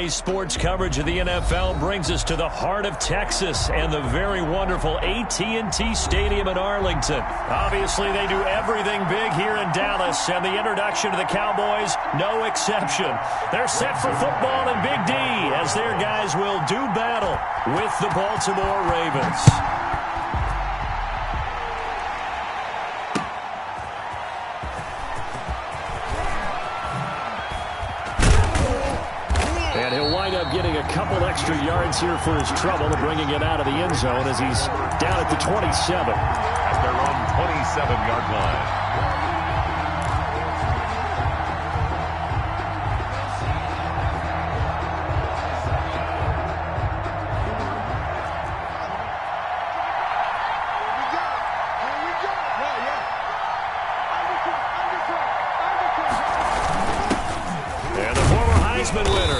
Today's sports coverage of the NFL brings us to the heart of Texas and the very wonderful AT&T Stadium in Arlington. Obviously, they do everything big here in Dallas, and the introduction to the Cowboys, no exception. They're set for football in Big D as their guys will do battle with the Baltimore Ravens. And he'll wind up getting a couple extra yards here for his trouble and bringing it out of the end zone as he's down at the 27. At their own 27-yard line.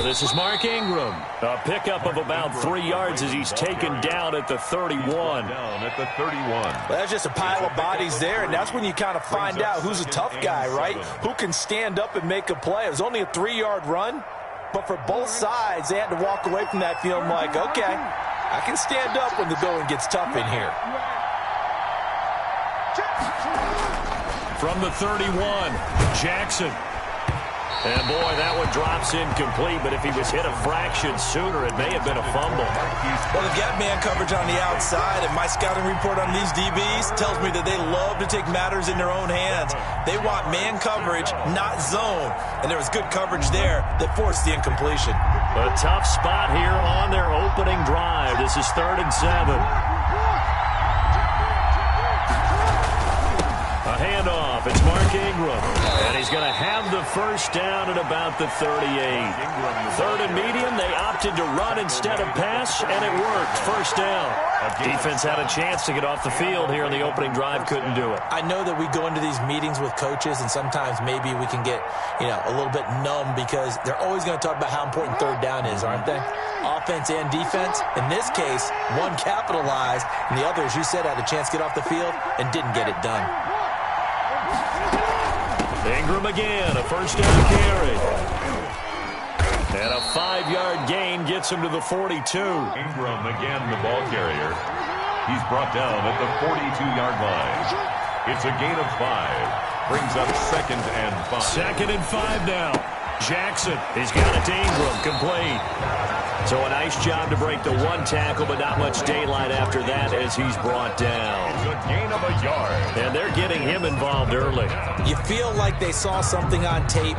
This is Mark Ingram. A pickup of about 3 yards as he's taken down at the 31. Well, that's just a pile of bodies there, and that's when you kind of find out who's a tough guy, right? Who can stand up and make a play. It was only a 3-yard run, but for both sides, they had to walk away from that feeling like, okay, I can stand up when the going gets tough in here. From the 31, Jackson. And, boy, that one drops incomplete, but if he was hit a fraction sooner, it may have been a fumble. Well, they've got man coverage on the outside, and my scouting report on these DBs tells me that they love to take matters in their own hands. They want man coverage, not zone, and there was good coverage there that forced the incompletion. A tough spot here on their opening drive. This is 3rd and 7. A handoff. It's Mark Ingram. And he's going to have the first down at about the 38. 3rd and medium. They opted to run instead of pass, and it worked. First down. Defense had a chance to get off the field here in the opening drive. Couldn't do it. I know that we go into these meetings with coaches, and sometimes maybe we can get, a little bit numb because they're always going to talk about how important 3rd down is, aren't they? Offense and defense. In this case, one capitalized, and the other, as you said, had a chance to get off the field and didn't get it done. Ingram again, a first down carry. And a 5-yard gain gets him to the 42. Ingram again, the ball carrier. He's brought down at the 42-yard line. It's a gain of 5. Brings up 2nd and 5. 2nd and 5 now. Jackson, he's got it to Ingram, complete. So a nice job to break the one tackle, but not much daylight after that as he's brought down. It's a gain of a yard. And they're getting him involved early. You feel like they saw something on tape,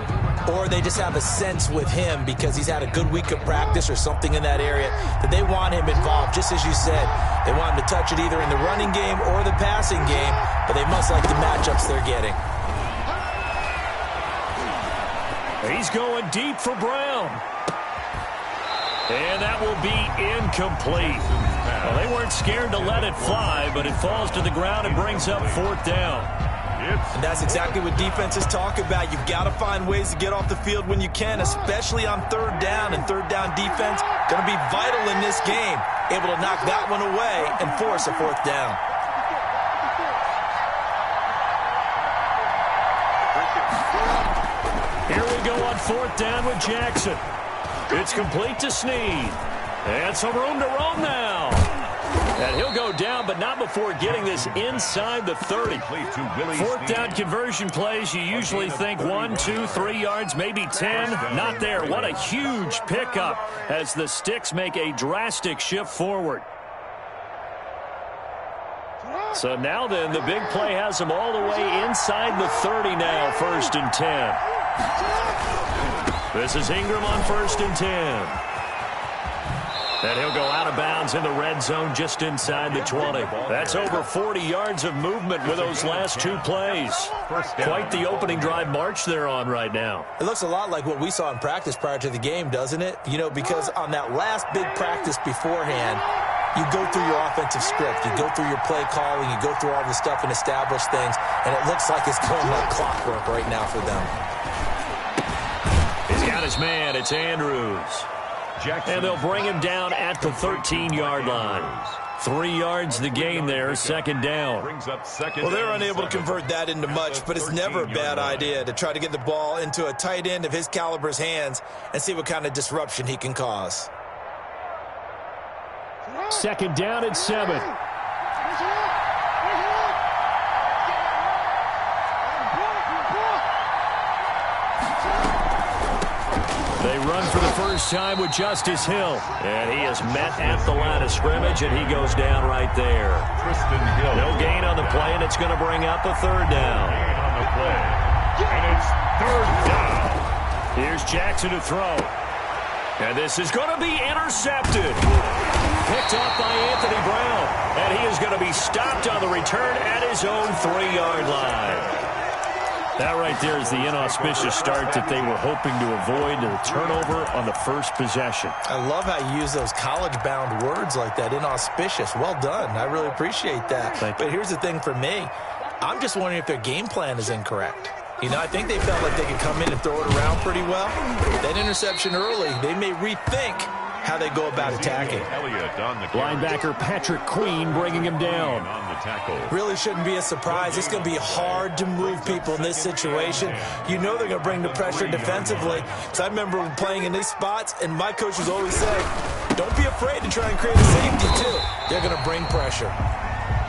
or they just have a sense with him because he's had a good week of practice or something in that area that they want him involved. Just as you said, they want him to touch it either in the running game or the passing game, but they must like the matchups they're getting. He's going deep for Brown. And that will be incomplete. Well, they weren't scared to let it fly, but it falls to the ground and brings up 4th down. And that's exactly what defenses talk about. You've got to find ways to get off the field when you can, especially on 3rd down. And 3rd down defense going to be vital in this game. Able to knock that one away and force a 4th down. Here we go on 4th down with Jackson. It's complete to Snead. And some room to roam now. And he'll go down, but not before getting this inside the 30. 4th down conversion plays, you usually think 1, 2, 3 yards, maybe 10. Not there. What a huge pickup as the Sticks make a drastic shift forward. So now then, the big play has them all the way inside the 30 now, 1st and 10. This is Ingram on 1st and 10. And he'll go out of bounds in the red zone just inside the 20. That's over 40 yards of movement with those last 2 plays. Quite the opening drive march they're on right now. It looks a lot like what we saw in practice prior to the game, doesn't it? Because on that last big practice beforehand, you go through your offensive script. You go through your play calling. You go through all the stuff and establish things. And it looks like it's going like clockwork right now for them. He's got his man. It's Andrews. And they'll bring him down at the 13-yard line. 3 yards the gain there, second down. Well, they're unable to convert that into much, but it's never a bad idea to try to get the ball into a tight end of his caliber's hands and see what kind of disruption he can cause. Second down and 7. They run for the first time with Justice Hill. And he is met at the line of scrimmage, and he goes down right there. No gain on the play, and it's going to bring up a third down. And it's third down. Here's Jackson to throw. And this is going to be intercepted. Picked up by Anthony Brown. And he is going to be stopped on the return at his own 3-yard line. That right there is the inauspicious start that they were hoping to avoid, the turnover on the first possession. I love how you use those college-bound words like that, inauspicious. Well done. I really appreciate that. But here's the thing for me. I'm just wondering if their game plan is incorrect. You know, I think they felt like they could come in and throw it around pretty well. That interception early, they may rethink how they go about attacking. Linebacker Patrick Queen bringing him down. Really shouldn't be a surprise. It's going to be hard to move people in this situation. You know they're going to bring the pressure defensively. So I remember playing in these spots, and my coach was always saying, don't be afraid to try and create a safety, too. They're going to bring pressure.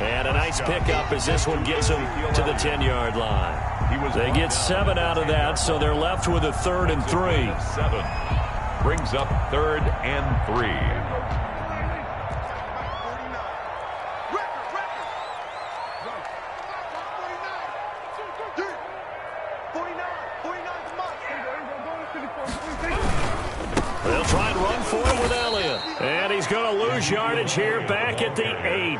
And a nice pickup as this one gets them to the 10-yard line. They get 7 out of that, so they're left with a 3rd and 3. 7 brings up 3rd and 3. They'll try and run for it with Elliott. And he's going to lose yardage here back at the 8.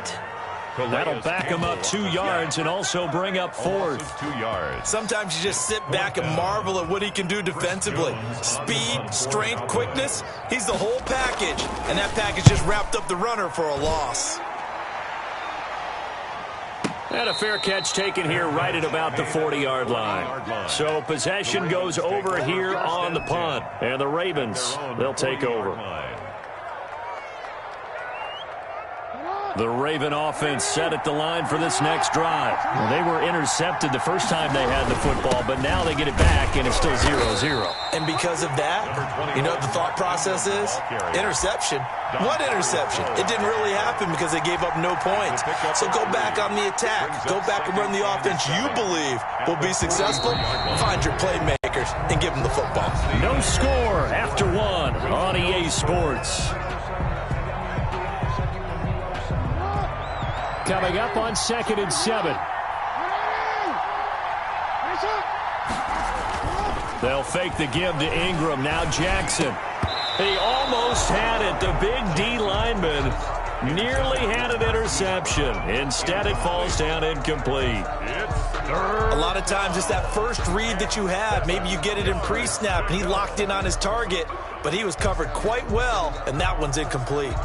That'll back him up 2 yards and also bring up 4th. 2 yards. Sometimes you just sit back and marvel at what he can do defensively. Speed, strength, quickness, he's the whole package. And that package just wrapped up the runner for a loss. And a fair catch taken here right at about the 40-yard line. So possession goes over here on the punt. And the Ravens, they'll take over. The Raven offense set at the line for this next drive. Well, they were intercepted the first time they had the football, but now they get it back, and it's still 0-0. And because of that, you know what the thought process is? Interception. What interception? It didn't really happen because they gave up no points. So go back on the attack. Go back and run the offense you believe will be successful. Find your playmakers and give them the football. No score after 1 on EA Sports. Coming up on 2nd and 7. They'll fake the give to Ingram. Now Jackson. He almost had it. The big D lineman nearly had an interception. Instead, it falls down incomplete. A lot of times it's that first read that you have. Maybe you get it in pre-snap, and he locked in on his target, but he was covered quite well, and that one's incomplete.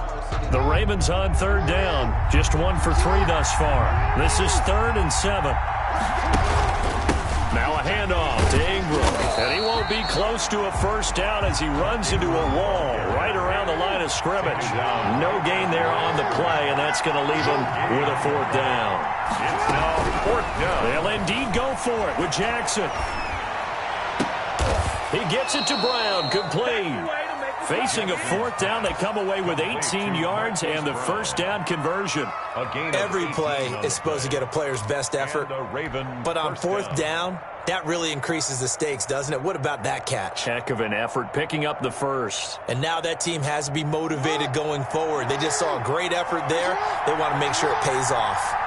The Ravens on 3rd down. Just 1 for 3 thus far. This is 3rd and 7. Now a handoff to Ingram. And he won't be close to a first down as he runs into a wall right around the line of scrimmage. No gain there on the play, and that's going to leave him with a 4th down. It's now 4th down. They'll indeed go for it with Jackson. He gets it to Brown, complete. Facing a 4th down, they come away with 18 yards and the first down conversion. Every play is supposed to get a player's best effort, but on 4th down, that really increases the stakes, doesn't it? What about that catch? Heck of an effort, picking up the first. And now that team has to be motivated going forward. They just saw a great effort there. They want to make sure it pays off.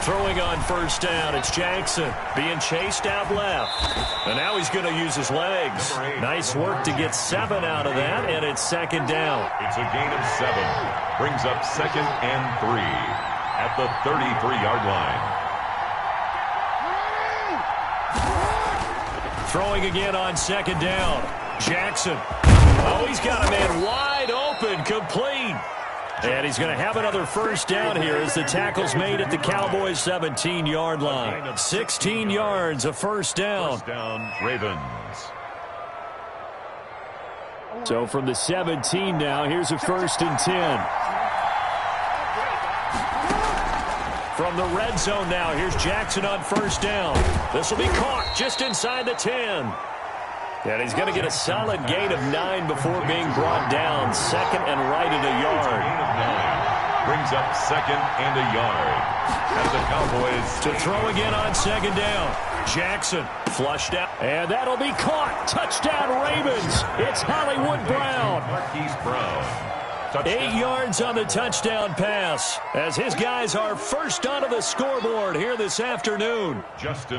Throwing on 1st down, it's Jackson being chased out left. And now he's going to use his legs. Nice work to get 7 out of that, and it's 2nd down. It's a gain of 7. Brings up 2nd and 3 at the 33-yard line. Throwing again on 2nd down. Jackson. Oh, he's got a man wide open, complete. And he's going to have another first down here as the tackle's made at the Cowboys' 17-yard line. 16 yards, a first down. First down, Ravens. So from the 17 now, here's a 1st and 10. From the red zone now, here's Jackson on first down. This will be caught just inside the 10. And he's going to get a solid gain of 9 before being brought down. Second and right at a yard. Brings up second and a yard. As the Cowboys to throw again on second down. Jackson flushed out. And that'll be caught. Touchdown Ravens. It's Hollywood Brown. Marquise Brown. Touchdown. 8 yards on the touchdown pass as his guys are first onto the scoreboard here this afternoon.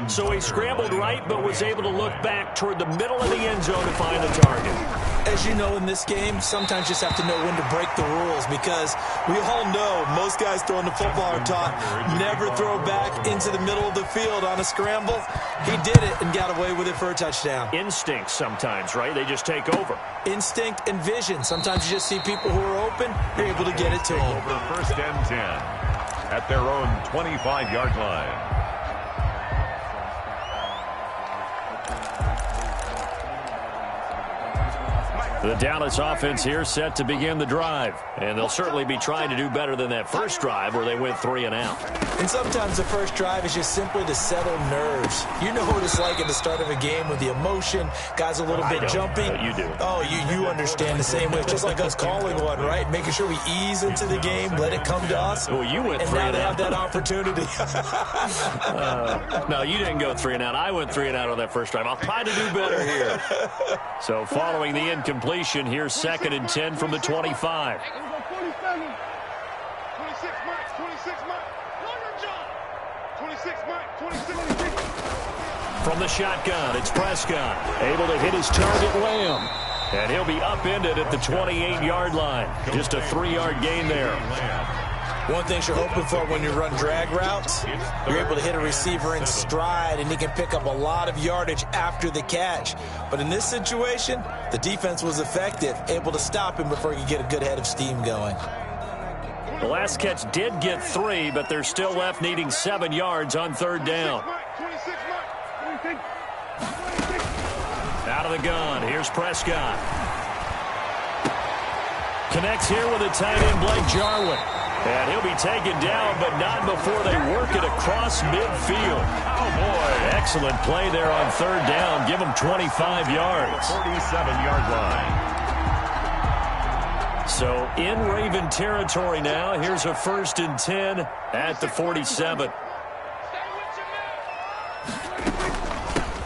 So he scrambled right but was able to look back toward the middle of the end zone to find the target. As you know, in this game, sometimes you just have to know when to break the rules, because we all know most guys throwing the football are taught never throw back into the middle of the field on a scramble. He did it and got away with it for a touchdown. Instinct sometimes, right? They just take over. Instinct and vision. Sometimes you just see people who are open, you're able to get it to them. Over first and 10 at their own 25-yard line. The Dallas offense here set to begin the drive. And they'll certainly be trying to do better than that first drive where they went 3 and out. And sometimes the first drive is just simply to settle nerves. You know what it's like at the start of a game with the emotion. Guys a little bit jumpy. You do. Oh, you understand the same way. It's just like us calling one, right? Making sure we ease into the game, let it come to us. Well, you went 3 and and now out. they have that opportunity. No, you didn't go 3 and out. I went 3 and out on that first drive. I'll try to do better here. So following the incompletion, here's second and 10 from the 25. From the shotgun, it's Prescott. Able to hit his target, Lamb. And he'll be upended at the 28-yard line. Just a 3-yard gain there. One thing you're hoping for when you run drag routes, you're able to hit a receiver in stride, and he can pick up a lot of yardage after the catch. But in this situation, the defense was effective, able to stop him before he could get a good head of steam going. The last catch did get 3, but they're still left needing 7 yards on third down. Out of the gun, here's Prescott. Connects here with a tight end, Blake Jarwin. And he'll be taken down, but not before they work it across midfield. Oh, boy. Excellent play there on third down. Give him 25 yards. 47-yard line. So in Raven territory now. Here's a first and 10 at the 47.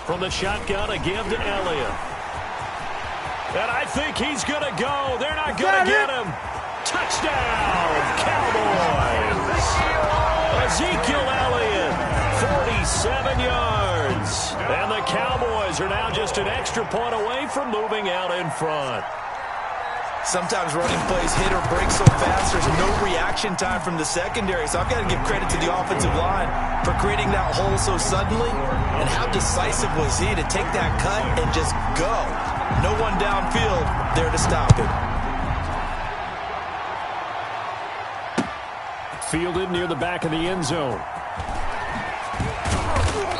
From the shotgun, a give to Elliott. And I think he's going to go. They're not going to get him. Touchdown, Cowboys. Ezekiel Elliott, 47 yards. And the Cowboys are now just an extra point away from moving out in front. Sometimes running plays hit or break so fast, there's no reaction time from the secondary. So I've got to give credit to the offensive line for creating that hole so suddenly. And how decisive was he to take that cut and just go? No one downfield there to stop it. Fielded near the back of the end zone.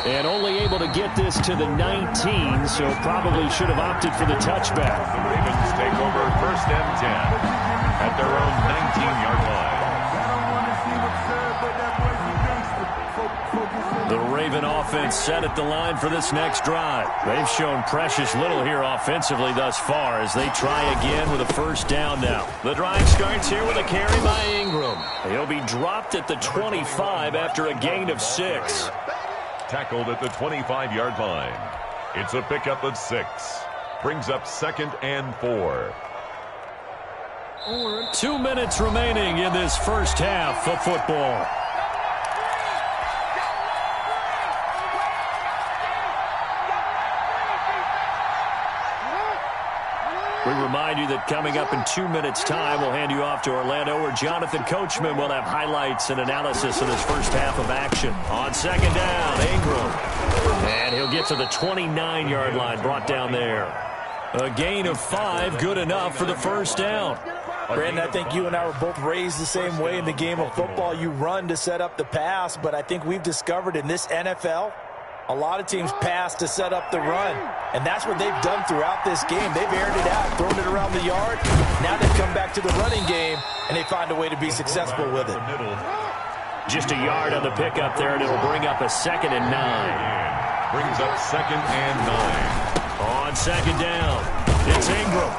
And only able to get this to the 19, so probably should have opted for the touchback. The Ravens take over first and 10 at their own 19-yard line. The Raven offense set at the line for this next drive. They've shown precious little here offensively thus far as they try again with a first down now. The drive starts here with a carry by Ingram. He'll be dropped at the 25 after a gain of 6. Tackled at the 25-yard line. It's a pickup of 6. Brings up second and 4. 2 minutes remaining in this first half of football. We remind you that coming up in 2 minutes' time, we'll hand you off to Orlando, where Jonathan Coachman will have highlights and analysis of this first half of action. On second down, Ingram. And he'll get to the 29-yard line, brought down there. A gain of 5, good enough for the first down. Brandon, I think you and I were both raised the same way in the game of football. You run to set up the pass, but I think we've discovered in this NFL, a lot of teams pass to set up the run, and that's what they've done throughout this game. They've aired it out, thrown it around the yard. Now they've come back to the running game, and they find a way to be successful with it. Just a yard on the pickup there, and it'll bring up a 2nd and 9. Brings up 2nd and 9. On 2nd down, it's Ingram.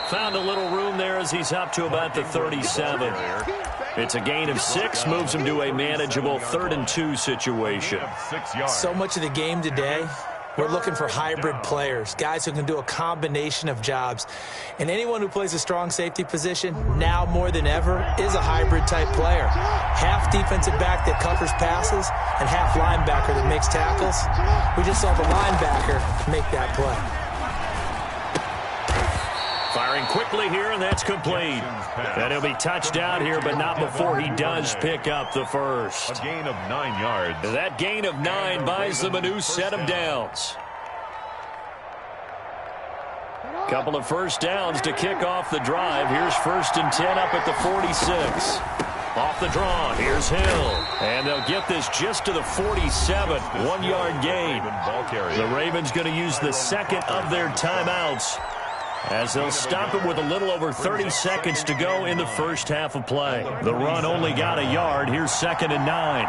Found a little room there as he's up to about the 37. It's a gain of 6, moves him to a manageable 3rd and 2 situation. So much of the game today, we're looking for hybrid players, guys who can do a combination of jobs. And anyone who plays a strong safety position, now more than ever, is a hybrid-type player. Half defensive back that covers passes and half linebacker that makes tackles. We just saw the linebacker make that play. Firing quickly here, and that's complete. And he'll be touched down here, but not before he does pick up the first. A gain of 9 yards. That gain of 9 buys them a new set of downs. Couple of first downs to kick off the drive. Here's 1st and 10 up at the 46. Off the draw, here's Hill. And they'll get this just to the 47. 1-yard gain. The Ravens going to use the second of their timeouts, as they'll stop it with a little over 30 seconds to go in the first half of play. The run only got a yard. Here's 2nd and 9.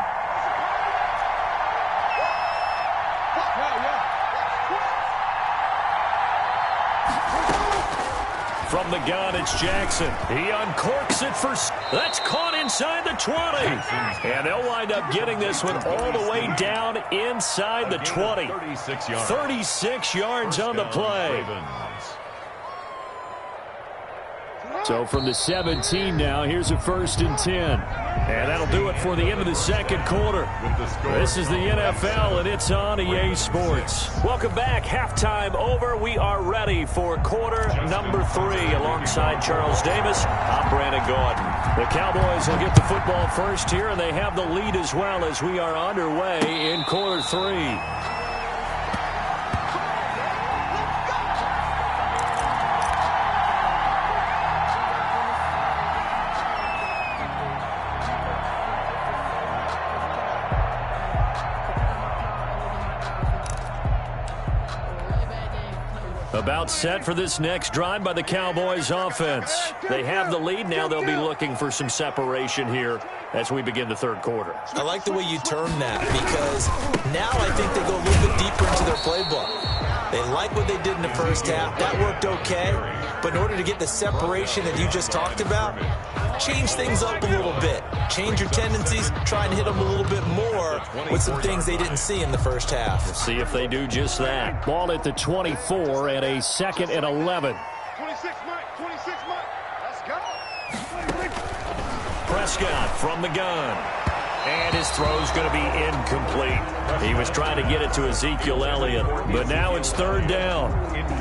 From the gun, it's Jackson. He uncorks it for... That's caught inside the 20. And they'll wind up getting this one all the way down inside the 20. 36 yards on the play. So from the 17 now, here's a 1st and 10. And that'll do it for the end of the second quarter. This is the NFL, and it's on EA Sports. Welcome back. Halftime over. We are ready for quarter number 3. Alongside Charles Davis, I'm Brandon Gordon. The Cowboys will get the football first here, and they have the lead as well as we are underway in quarter 3. About set for this next drive by the Cowboys offense. They have the lead. Now they'll be looking for some separation here as we begin the third quarter. I like the way you term that, because now I think they go a little bit deeper into their playbook. They like what they did in the first half. That worked okay. But in order to get the separation that you just talked about, change things up a little bit. Change your tendencies. Try and hit them a little bit more with some things they didn't see in the first half. Let's see if they do just that. Ball at the 24 and a 2nd and 11. 26, Mike. 26, Mike. Let's go. Prescott from the gun. And his throw's going to be incomplete. He was trying to get it to Ezekiel Elliott, but now it's 3rd down.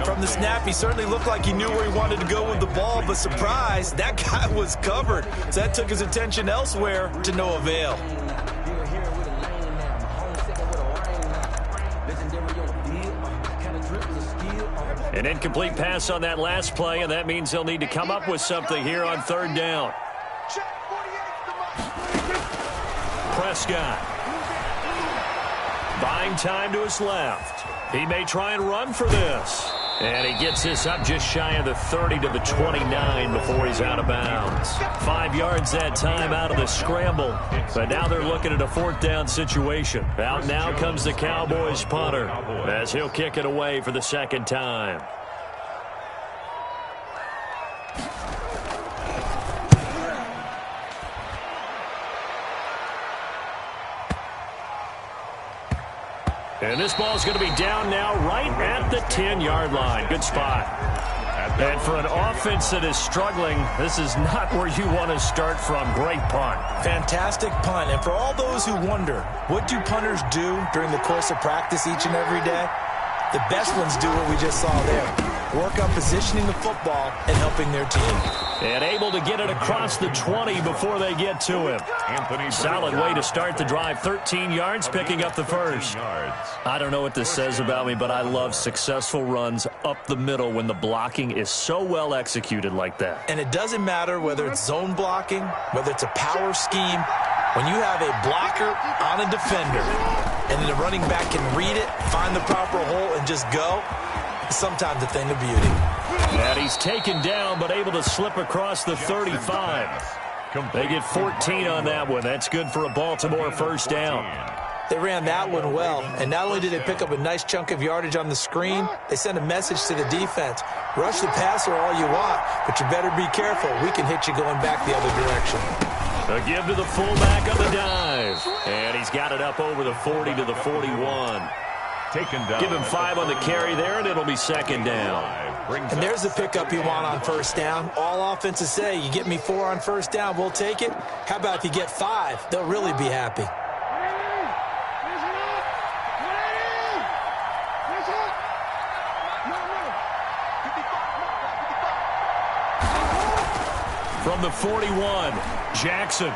From the snap, he certainly looked like he knew where he wanted to go with the ball, but surprise, that guy was covered. So that took his attention elsewhere to no avail. An incomplete pass on that last play, and that means they'll need to come up with something here on 3rd down. Prescott. Buying time to his left. He may try and run for this. And he gets this up just shy of the 30 to the 29 before he's out of bounds. 5 yards that time out of the scramble. But now they're looking at a 4th down situation. Out now comes the Cowboys punter as he'll kick it away for the 2nd time. And this ball's going to be down now right at the 10-yard line. Good spot. And for an offense that is struggling, this is not where you want to start from. Great punt. Fantastic punt. And for all those who wonder, what do punters do during the course of practice each and every day? The best ones do what we just saw there. Work on positioning the football and helping their team. And able to get it across the 20 before they get to him. Solid way to start the drive. 13 yards, picking up the first. I don't know what this says about me, but I love successful runs up the middle when the blocking is so well executed like that. And it doesn't matter whether it's zone blocking, whether it's a power scheme. When you have a blocker on a defender and the running back can read it, find the proper hole, and just go, it's sometimes a thing of beauty. And he's taken down but able to slip across the 35. They get 14 on that one. That's good for a Baltimore first down. They ran that one well, and not only did they pick up a nice chunk of yardage on the screen, they sent a message to the defense. Rush the passer all you want, but you better be careful. We can hit you going back the other direction. A give to the fullback on the dive. And he's got it up over the 40 to the 41. Taken down. Give him 5 on the carry there, and it'll be second down. And there's the pickup you want on first down. All offenses say, you get me 4 on first down, we'll take it. How about if you get 5? They'll really be happy. From the 41, Jackson.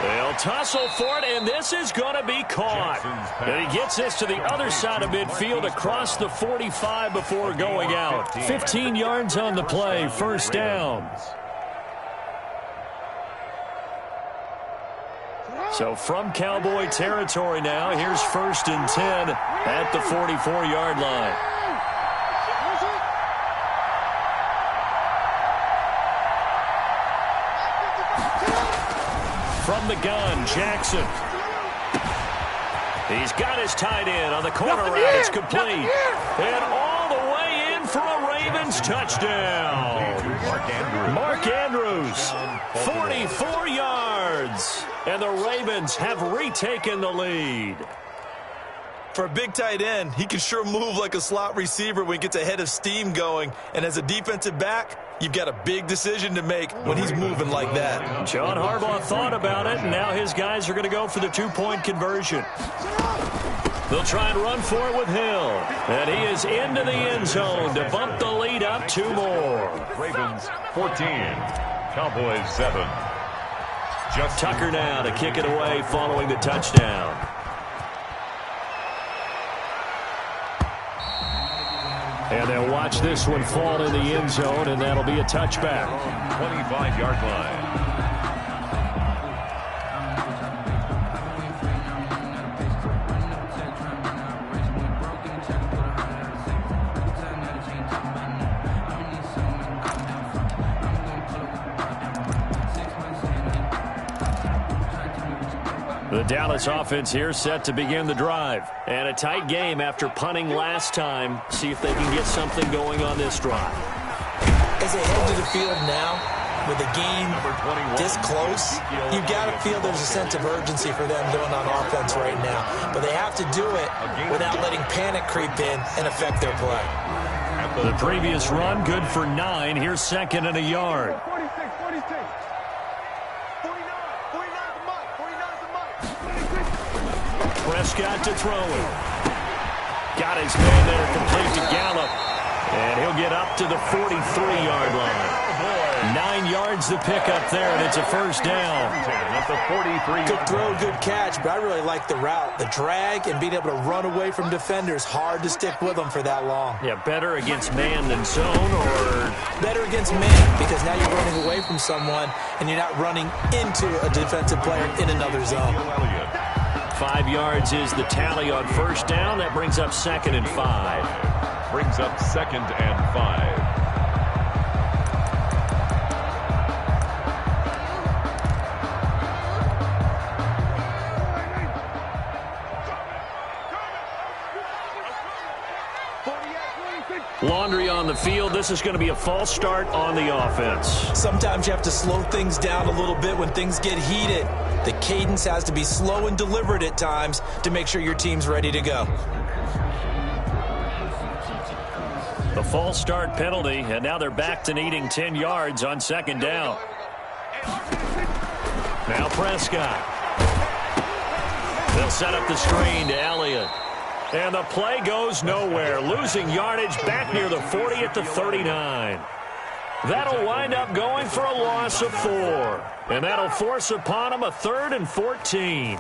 They'll tussle for it, and this is going to be caught. And he gets this to the other side of midfield across the 45 before going out. 15 yards on the play, first down. So from Cowboy territory now, here's 1st and 10 at the 44-yard line. From the gun, Jackson. He's got his tight end on the corner route. It's complete. And all the way in for a Ravens touchdown. Mark Andrews, 44 yards. And the Ravens have retaken the lead. For a big tight end, he can sure move like a slot receiver when he gets a head of steam going. And as a defensive back, you've got a big decision to make when he's moving like that. John Harbaugh thought about it, and now his guys are going to go for the 2-point conversion. They'll try and run for it with Hill. And he is into the end zone to bump the lead up 2 more. Ravens 14, Cowboys 7. Tucker now to kick it away following the touchdown. And they'll watch this one fall in the end zone, and that'll be a touchback. 25-yard line. The Dallas offense here set to begin the drive. And a tight game after punting last time. See if they can get something going on this drive. As they head to the field now, with the game this close, you've got to feel there's a sense of urgency for them going on offense right now. But they have to do it without letting panic creep in and affect their play. The previous run, good for 9. Here's 2nd and a yard. Prescott to throw it. Got his man there, complete to Gallup. And he'll get up to the 43-yard line. 9 yards to pick up there, and it's a first down. At the 43. Good throw, good catch, but I really like the route. The drag and being able to run away from defenders, hard to stick with them for that long. Yeah, better against man than zone, or better against man, because now you're running away from someone and you're not running into a defensive player in another zone. 5 yards is the tally on first down. That brings up 2nd and 5. Brings up 2nd and 5. Laundry on the field. This is going to be a false start on the offense. Sometimes you have to slow things down a little bit when things get heated. The cadence has to be slow and deliberate at times to make sure your team's ready to go. The false start penalty, and now they're back to needing 10 yards on 2nd down. Now Prescott. They'll set up the screen to Elliott. And the play goes nowhere. Losing yardage back near the 40 at the 39. That'll wind up going for a loss of 4. And that'll force upon them a 3rd and 14.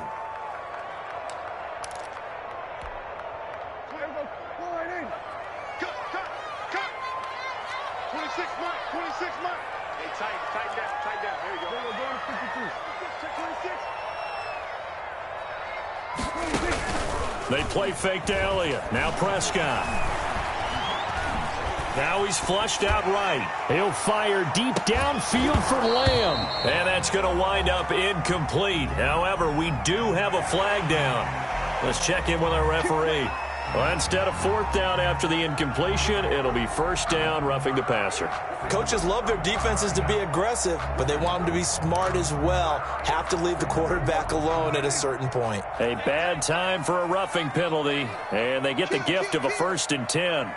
They play fake to Elliott. Now Prescott. Now he's flushed out right. He'll fire deep downfield for Lamb. And that's going to wind up incomplete. However, we do have a flag down. Let's check in with our referee. Well, instead of fourth down after the incompletion, it'll be first down, roughing the passer. Coaches love their defenses to be aggressive, but they want them to be smart as well. Have to leave the quarterback alone at a certain point. A bad time for a roughing penalty, and they get the gift of a 1st and 10.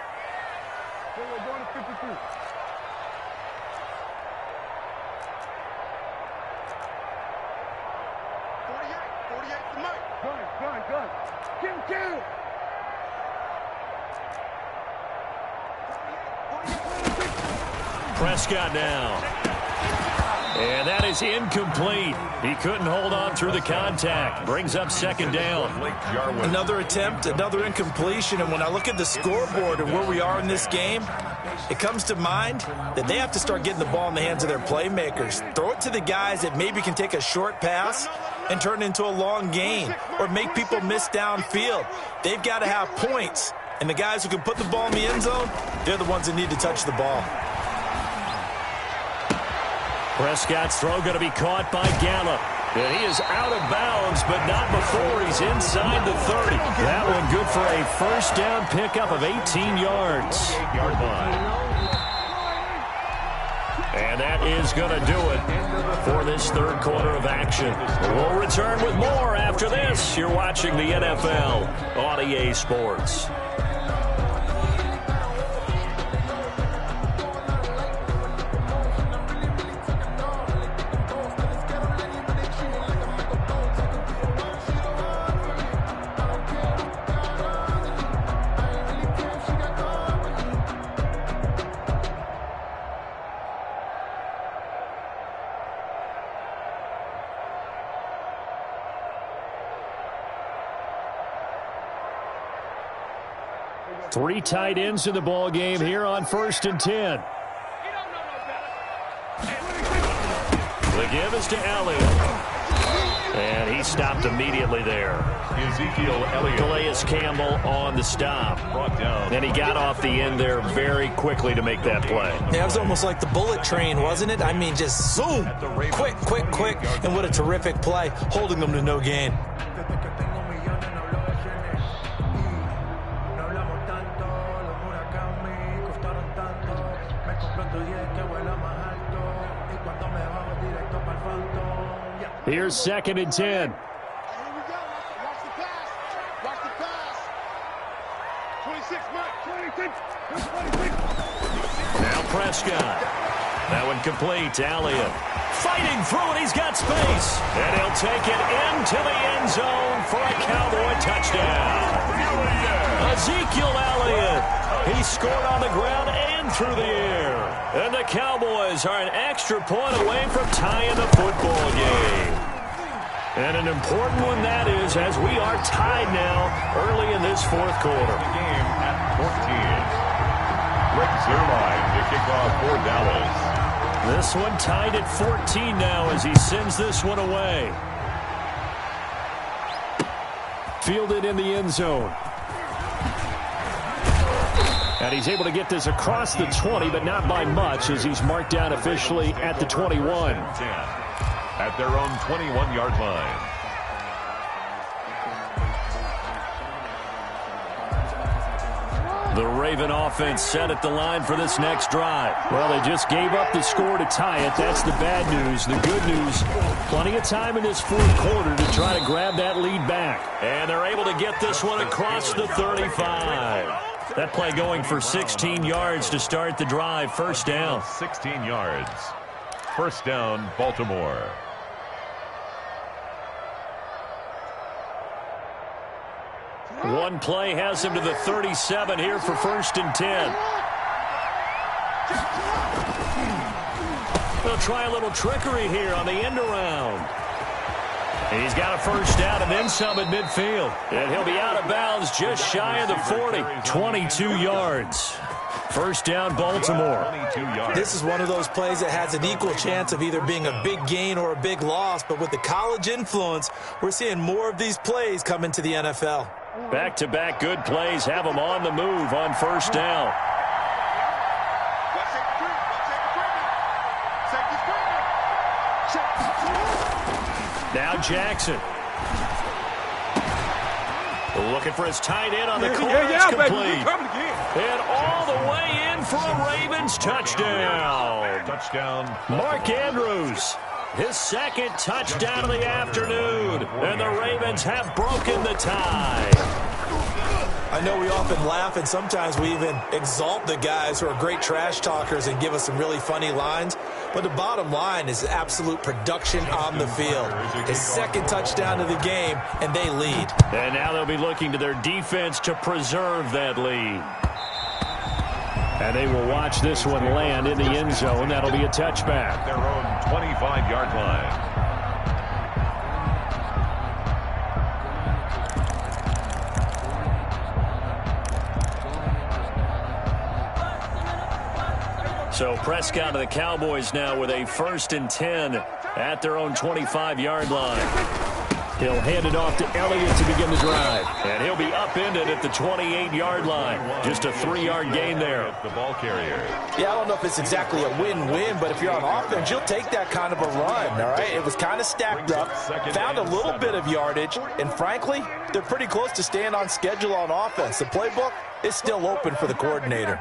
Prescott now. And that is incomplete. He couldn't hold on through the contact. Brings up 2nd down. Another attempt, another incompletion. And when I look at the scoreboard and where we are in this game, it comes to mind that they have to start getting the ball in the hands of their playmakers. Throw it to the guys that maybe can take a short pass and turn it into a long gain or make people miss downfield. They've got to have points. And the guys who can put the ball in the end zone, they're the ones that need to touch the ball. Prescott's throw going to be caught by Gallup. And he is out of bounds, but not before he's inside the 30. That one good for a first down pickup of 18 yards. And that is going to do it for this 3rd quarter of action. We'll return with more after this. You're watching the NFL on EA Sports. Three tight ends in the ball game here on 1st and 10. The give is to Elliott. And he stopped immediately there. Ezekiel Elliott. Calais Campbell on the stop. Brought down. And he got off the end there very quickly to make that play. Yeah, it was almost like the bullet train, wasn't it? I mean, just zoom. Quick, quick, quick. And what a terrific play, holding them to no gain. Here's 2nd and 10. Here we go. Watch the pass. Watch the pass. 26, Mike. 26. Now Prescott. That one complete to Elliott. Fighting through it. He's got space. And he'll take it into the end zone for a Cowboy touchdown. Ezekiel Elliott. He scored on the ground and through the air. And the Cowboys are an extra point away from tying the football game. And an important one that is, as we are tied now early in this 4th quarter. The game at 14. Rick Zerline to kick off for Dallas. This one tied at 14 now as he sends this one away. Fielded in the end zone. And he's able to get this across the 20, but not by much, as he's marked down officially at the 21. At their own 21-yard line. The Raven offense set at the line for this next drive. Well, they just gave up the score to tie it. That's the bad news. The good news, plenty of time in this 4th quarter to try to grab that lead back. And they're able to get this one across the 35. That play going for 16 yards to start the drive. First down. 16 yards. First down, Baltimore. One play has him to the 37 here for 1st and 10. They'll try a little trickery here on the end around. He's got a first down and then some at midfield. And he'll be out of bounds just shy of the 40. 22 yards. First down, Baltimore. This is one of those plays that has an equal chance of either being a big gain or a big loss. But with the college influence, we're seeing more of these plays come into the NFL. Back-to-back good plays have them on the move on first down. Now Jackson. Looking for his tight end on the corner. It's complete. And all the way in for a Ravens touchdown. Touchdown. Mark Andrews, his second touchdown of the afternoon. And the Ravens have broken the tie. I know we often laugh, and sometimes we even exalt the guys who are great trash talkers and give us some really funny lines. But the bottom line is absolute production on the field. His second touchdown of the game, and they lead. And now they'll be looking to their defense to preserve that lead. And they will watch this one land in the end zone. That'll be a touchback. Their own 25-yard line. So Prescott of the Cowboys now with a 1st and 10 at their own 25-yard line. He'll hand it off to Elliott to begin the drive. And he'll be upended at the 28-yard line. Just a 3-yard gain there. The ball carrier. Yeah, I don't know if it's exactly a win-win, but if you're on offense, you'll take that kind of a run, all right? It was kind of stacked up, found a little bit of yardage, and frankly, they're pretty close to staying on schedule on offense. The playbook is still open for the coordinator.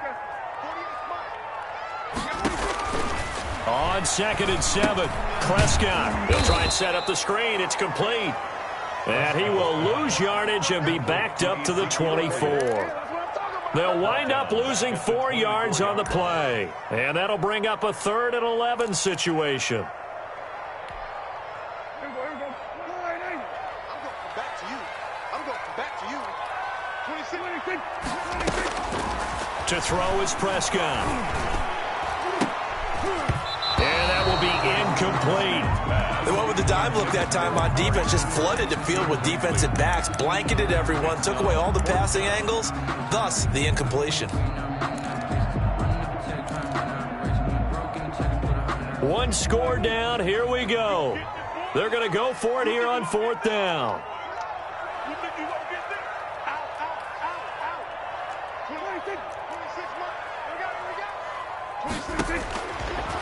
On 2nd and 7, Prescott. He'll try and set up the screen. It's complete. And he will lose yardage and be backed up to the 24. They'll wind up losing 4 yards on the play. And that'll bring up a 3rd and 11 situation. To throw is Prescott. And that will be incomplete. They went with the dime look that time on defense, just flooded the field with defensive backs, blanketed everyone, took away all the passing angles, thus the incompletion. One score down, here we go. They're going to go for it here on 4th down.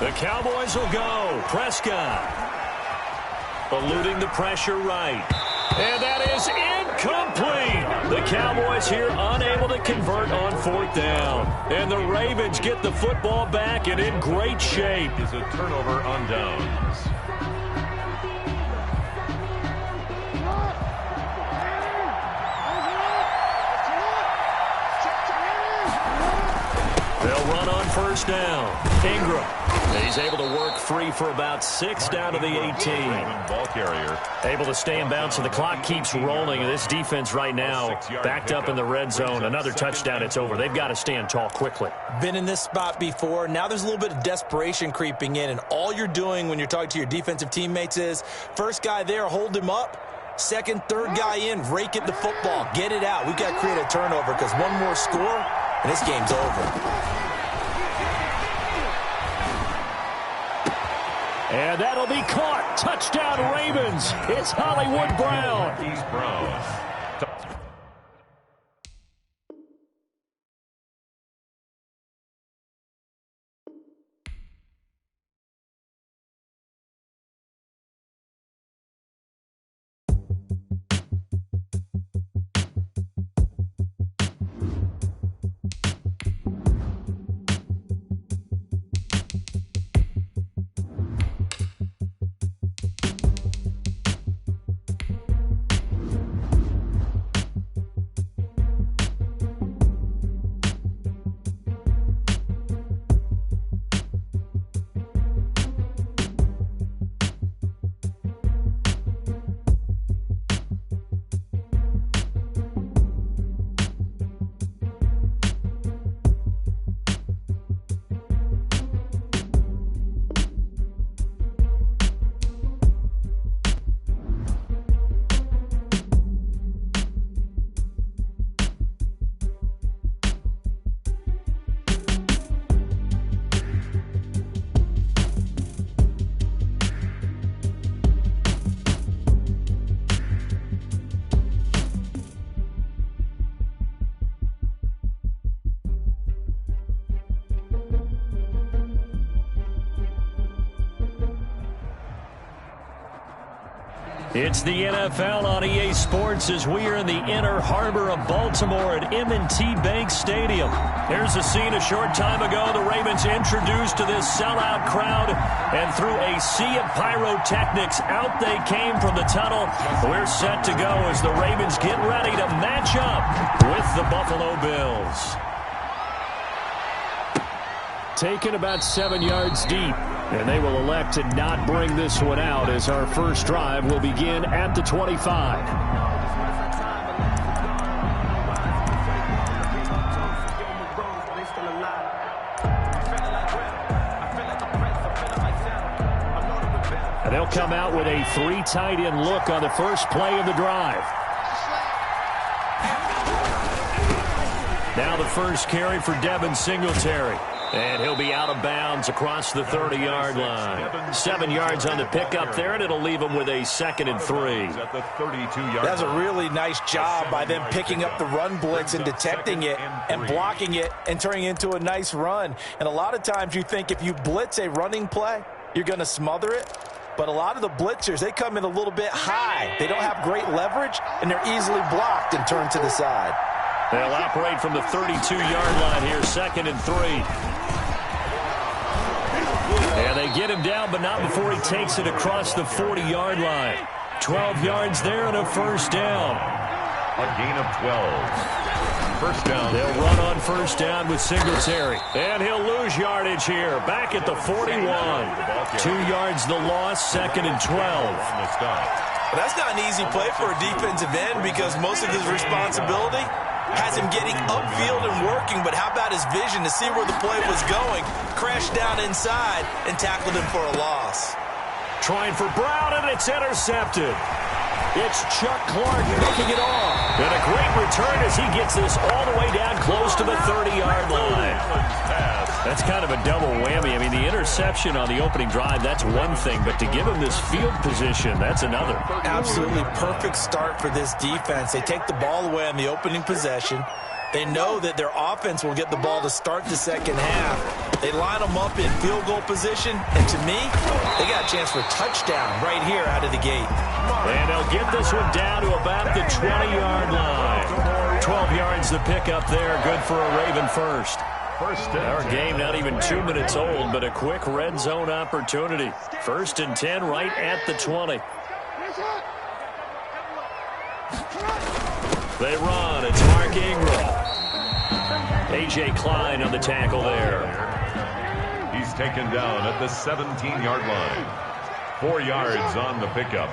The Cowboys will go. Prescott eluding the pressure right. And that is incomplete. The Cowboys here unable to convert on 4th down. And the Ravens get the football back and in great shape. Is a turnover on downs. They'll run on 1st down. Ingram. He's able to work free for about 6 down to the 18. Ball carrier. Able to stay in bounds, so the clock keeps rolling. And this defense right now backed up in the red zone. Another touchdown, it's over. They've got to stand tall quickly. Been in this spot before. Now there's a little bit of desperation creeping in. And all you're doing when you're talking to your defensive teammates is, first guy there, hold him up. Second, third guy in, rake it the football. Get it out. We've got to create a turnover because one more score, and this game's over. And that'll be caught. Touchdown, Ravens. It's Hollywood Brown. He's Brown. It's the NFL on EA Sports as we are in the inner harbor of Baltimore at M&T Bank Stadium. Here's a scene a short time ago. The Ravens introduced to this sellout crowd, and through a sea of pyrotechnics, out they came from the tunnel. We're set to go as the Ravens get ready to match up with the Buffalo Bills. Taken about 7 yards deep. And they will elect to not bring this one out as our first drive will begin at the 25. And they'll come out with a 3 tight end look on the first play of the drive. Now the first carry for Devin Singletary. And he'll be out of bounds across the 30-yard line. 7 yards on the pickup there, and it'll leave him with a 2nd and 3. That's a really nice job by them picking up the run blitz and detecting it and blocking it and turning it into a nice run. And a lot of times you think if you blitz a running play, you're going to smother it. But a lot of the blitzers, they come in a little bit high. They don't have great leverage, and they're easily blocked and turned to the side. They'll operate from the 32-yard line here, 2nd and 3. And they get him down, but not before he takes it across the 40-yard line. 12 yards there and a first down. A gain of 12. First down. They'll run on first down with Singletary. And he'll lose yardage here. Back at the 41. 2 yards the loss, 2nd and 12. Well, that's not an easy play for a defensive end because most of his responsibility has him getting upfield and working, but how about his vision to see where the play was going, crashed down inside, and tackled him for a loss. Trying for Brown, and it's intercepted. It's Chuck Clark picking it off. And a great return as he gets this all the way down close to the 30-yard line. That's kind of a double whammy. I mean, the interception on the opening drive, that's one thing, but to give him this field position, that's another. Absolutely perfect start for this defense. They take the ball away on the opening possession. They know that their offense will get the ball to start the second half. They line them up in field goal position, and to me, they got a chance for a touchdown right here out of the gate. And they'll get this one down to about the 20-yard line. 12 yards the pickup there, good for a Raven first. Our game not even 2 minutes old, but a quick red zone opportunity. 1st and 10 right at the 20. They run. It's Mark Ingram. A.J. Klein on the tackle there. He's taken down at the 17-yard line. 4 yards on the pickup.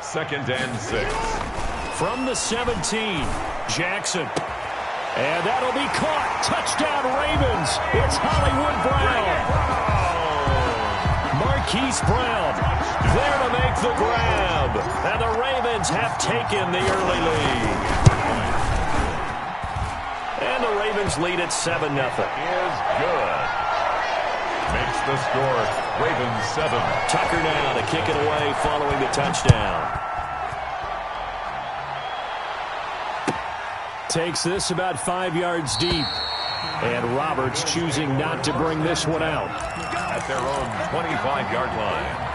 2nd and 6. From the 17, Jackson. And that'll be caught. Touchdown, Ravens. It's Hollywood Brown. Marquise Brown there to make the grab. And the Ravens have taken the early lead. And the Ravens lead at 7-0. Is good. Makes the score Ravens 7. Tucker now to kick it away following the touchdown. Takes this about 5 yards deep. And Roberts choosing not to bring this one out. At their own 25-yard line.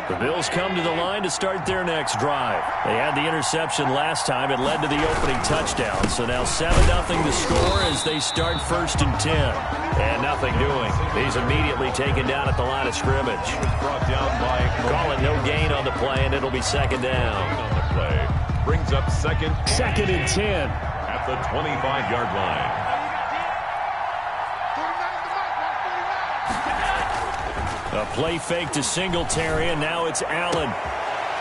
The Bills come to the line to start their next drive. They had the interception last time. It led to the opening touchdown. So now 7-0 the score as they start 1st and 10. And nothing doing. He's immediately taken down at the line of scrimmage. He was brought down by Calling no gain on the play, and it'll be 2nd down. On the play. Brings up 2nd and 10. at the 25-yard line. A play fake to Singletary, and now it's Allen.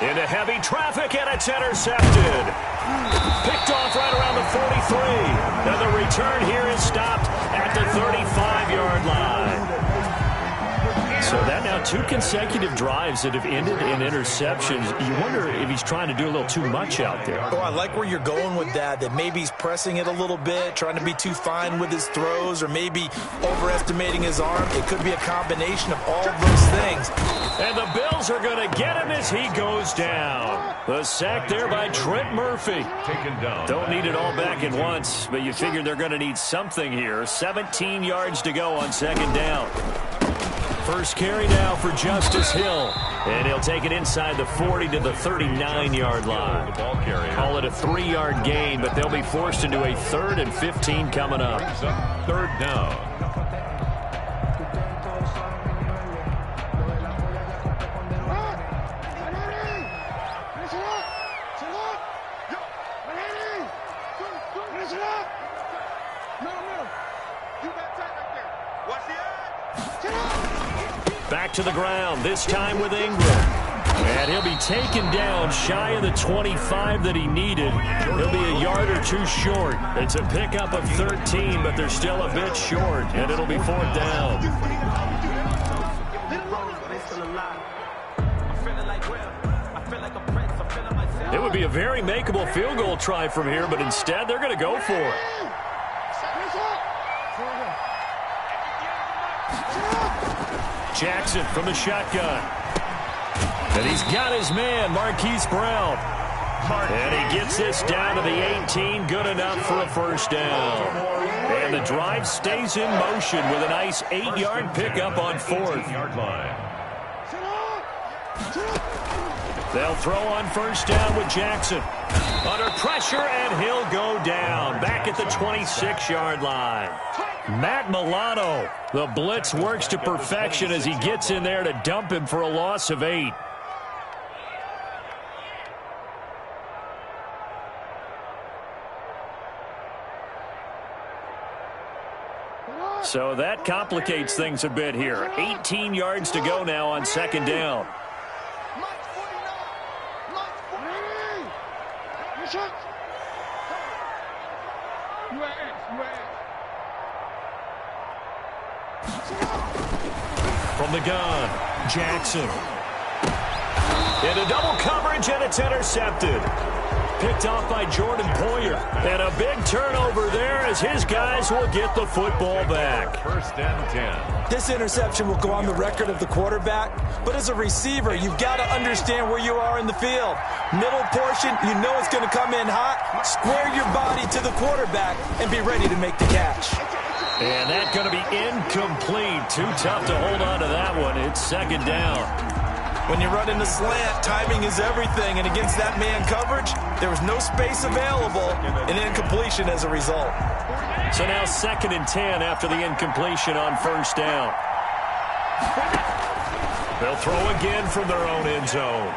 Into heavy traffic, and it's intercepted. Picked off right around the 43. And the return here is stopped at the 35-yard line. So that now 2 consecutive drives that have ended in interceptions. You wonder if he's trying to do a little too much out there. Oh, I like where you're going with that maybe he's pressing it a little bit, trying to be too fine with his throws, or maybe overestimating his arm. It could be a combination of all of those things. And the Bills are going to get him as he goes down. The sack there by Trent Murphy. Taken down. Don't need it all back at once, but you figure they're going to need something here. 17 yards to go on second down. First carry now for Justice Hill. And he'll take it inside the 40 to the 39-yard line. Call it a 3-yard gain, but they'll be forced into a 3rd and 15 coming up. Third down. Back to the ground, this time with Ingram. And he'll be taken down shy of the 25 that he needed. He'll be a yard or 2 short. It's a pickup of 13, but they're still a bit short, and it'll be 4th down. It would be a very makeable field goal try from here, but instead they're going to go for it. Jackson from the shotgun. And he's got his man, Marquise Brown. And he gets this down to the 18, good enough for a first down. And the drive stays in motion with a nice 8-yard pickup on 4th. They'll throw on first down with Jackson. Under pressure, and he'll go down. Back at the 26-yard line. Matt Milano. The blitz works to perfection as he gets in there to dump him for a loss of 8. So that complicates things a bit here. 18 yards to go now on second down. From the gun, Jackson. Into double coverage, and it's intercepted. Picked off by Jordan Poyer. And a big turnover there as his guys will get the football back. First and 10. This interception will go on the record of the quarterback, but as a receiver, you've got to understand where you are in the field. Middle portion, you know it's going to come in hot. Square your body to the quarterback and be ready to make the catch. And that's going to be incomplete. Too tough to hold on to that one. It's second down. When you run in the slant, timing is everything, and against that man coverage, there was no space available, and incompletion as a result. So now 2nd and 10 after the incompletion on first down. They'll throw again from their own end zone.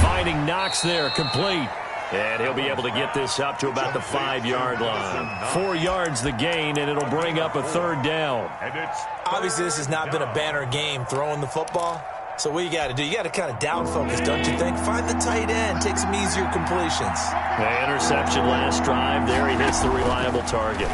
Finding Knox there, complete. And he'll be able to get this up to about the 5-yard line. 4 yards the gain, and it'll bring up a 3rd down. Obviously, this has not been a banner game throwing the football. So what you got to do, you got to kind of down focus, don't you think? Find the tight end, take some easier completions. The interception last drive. There he hits the reliable target.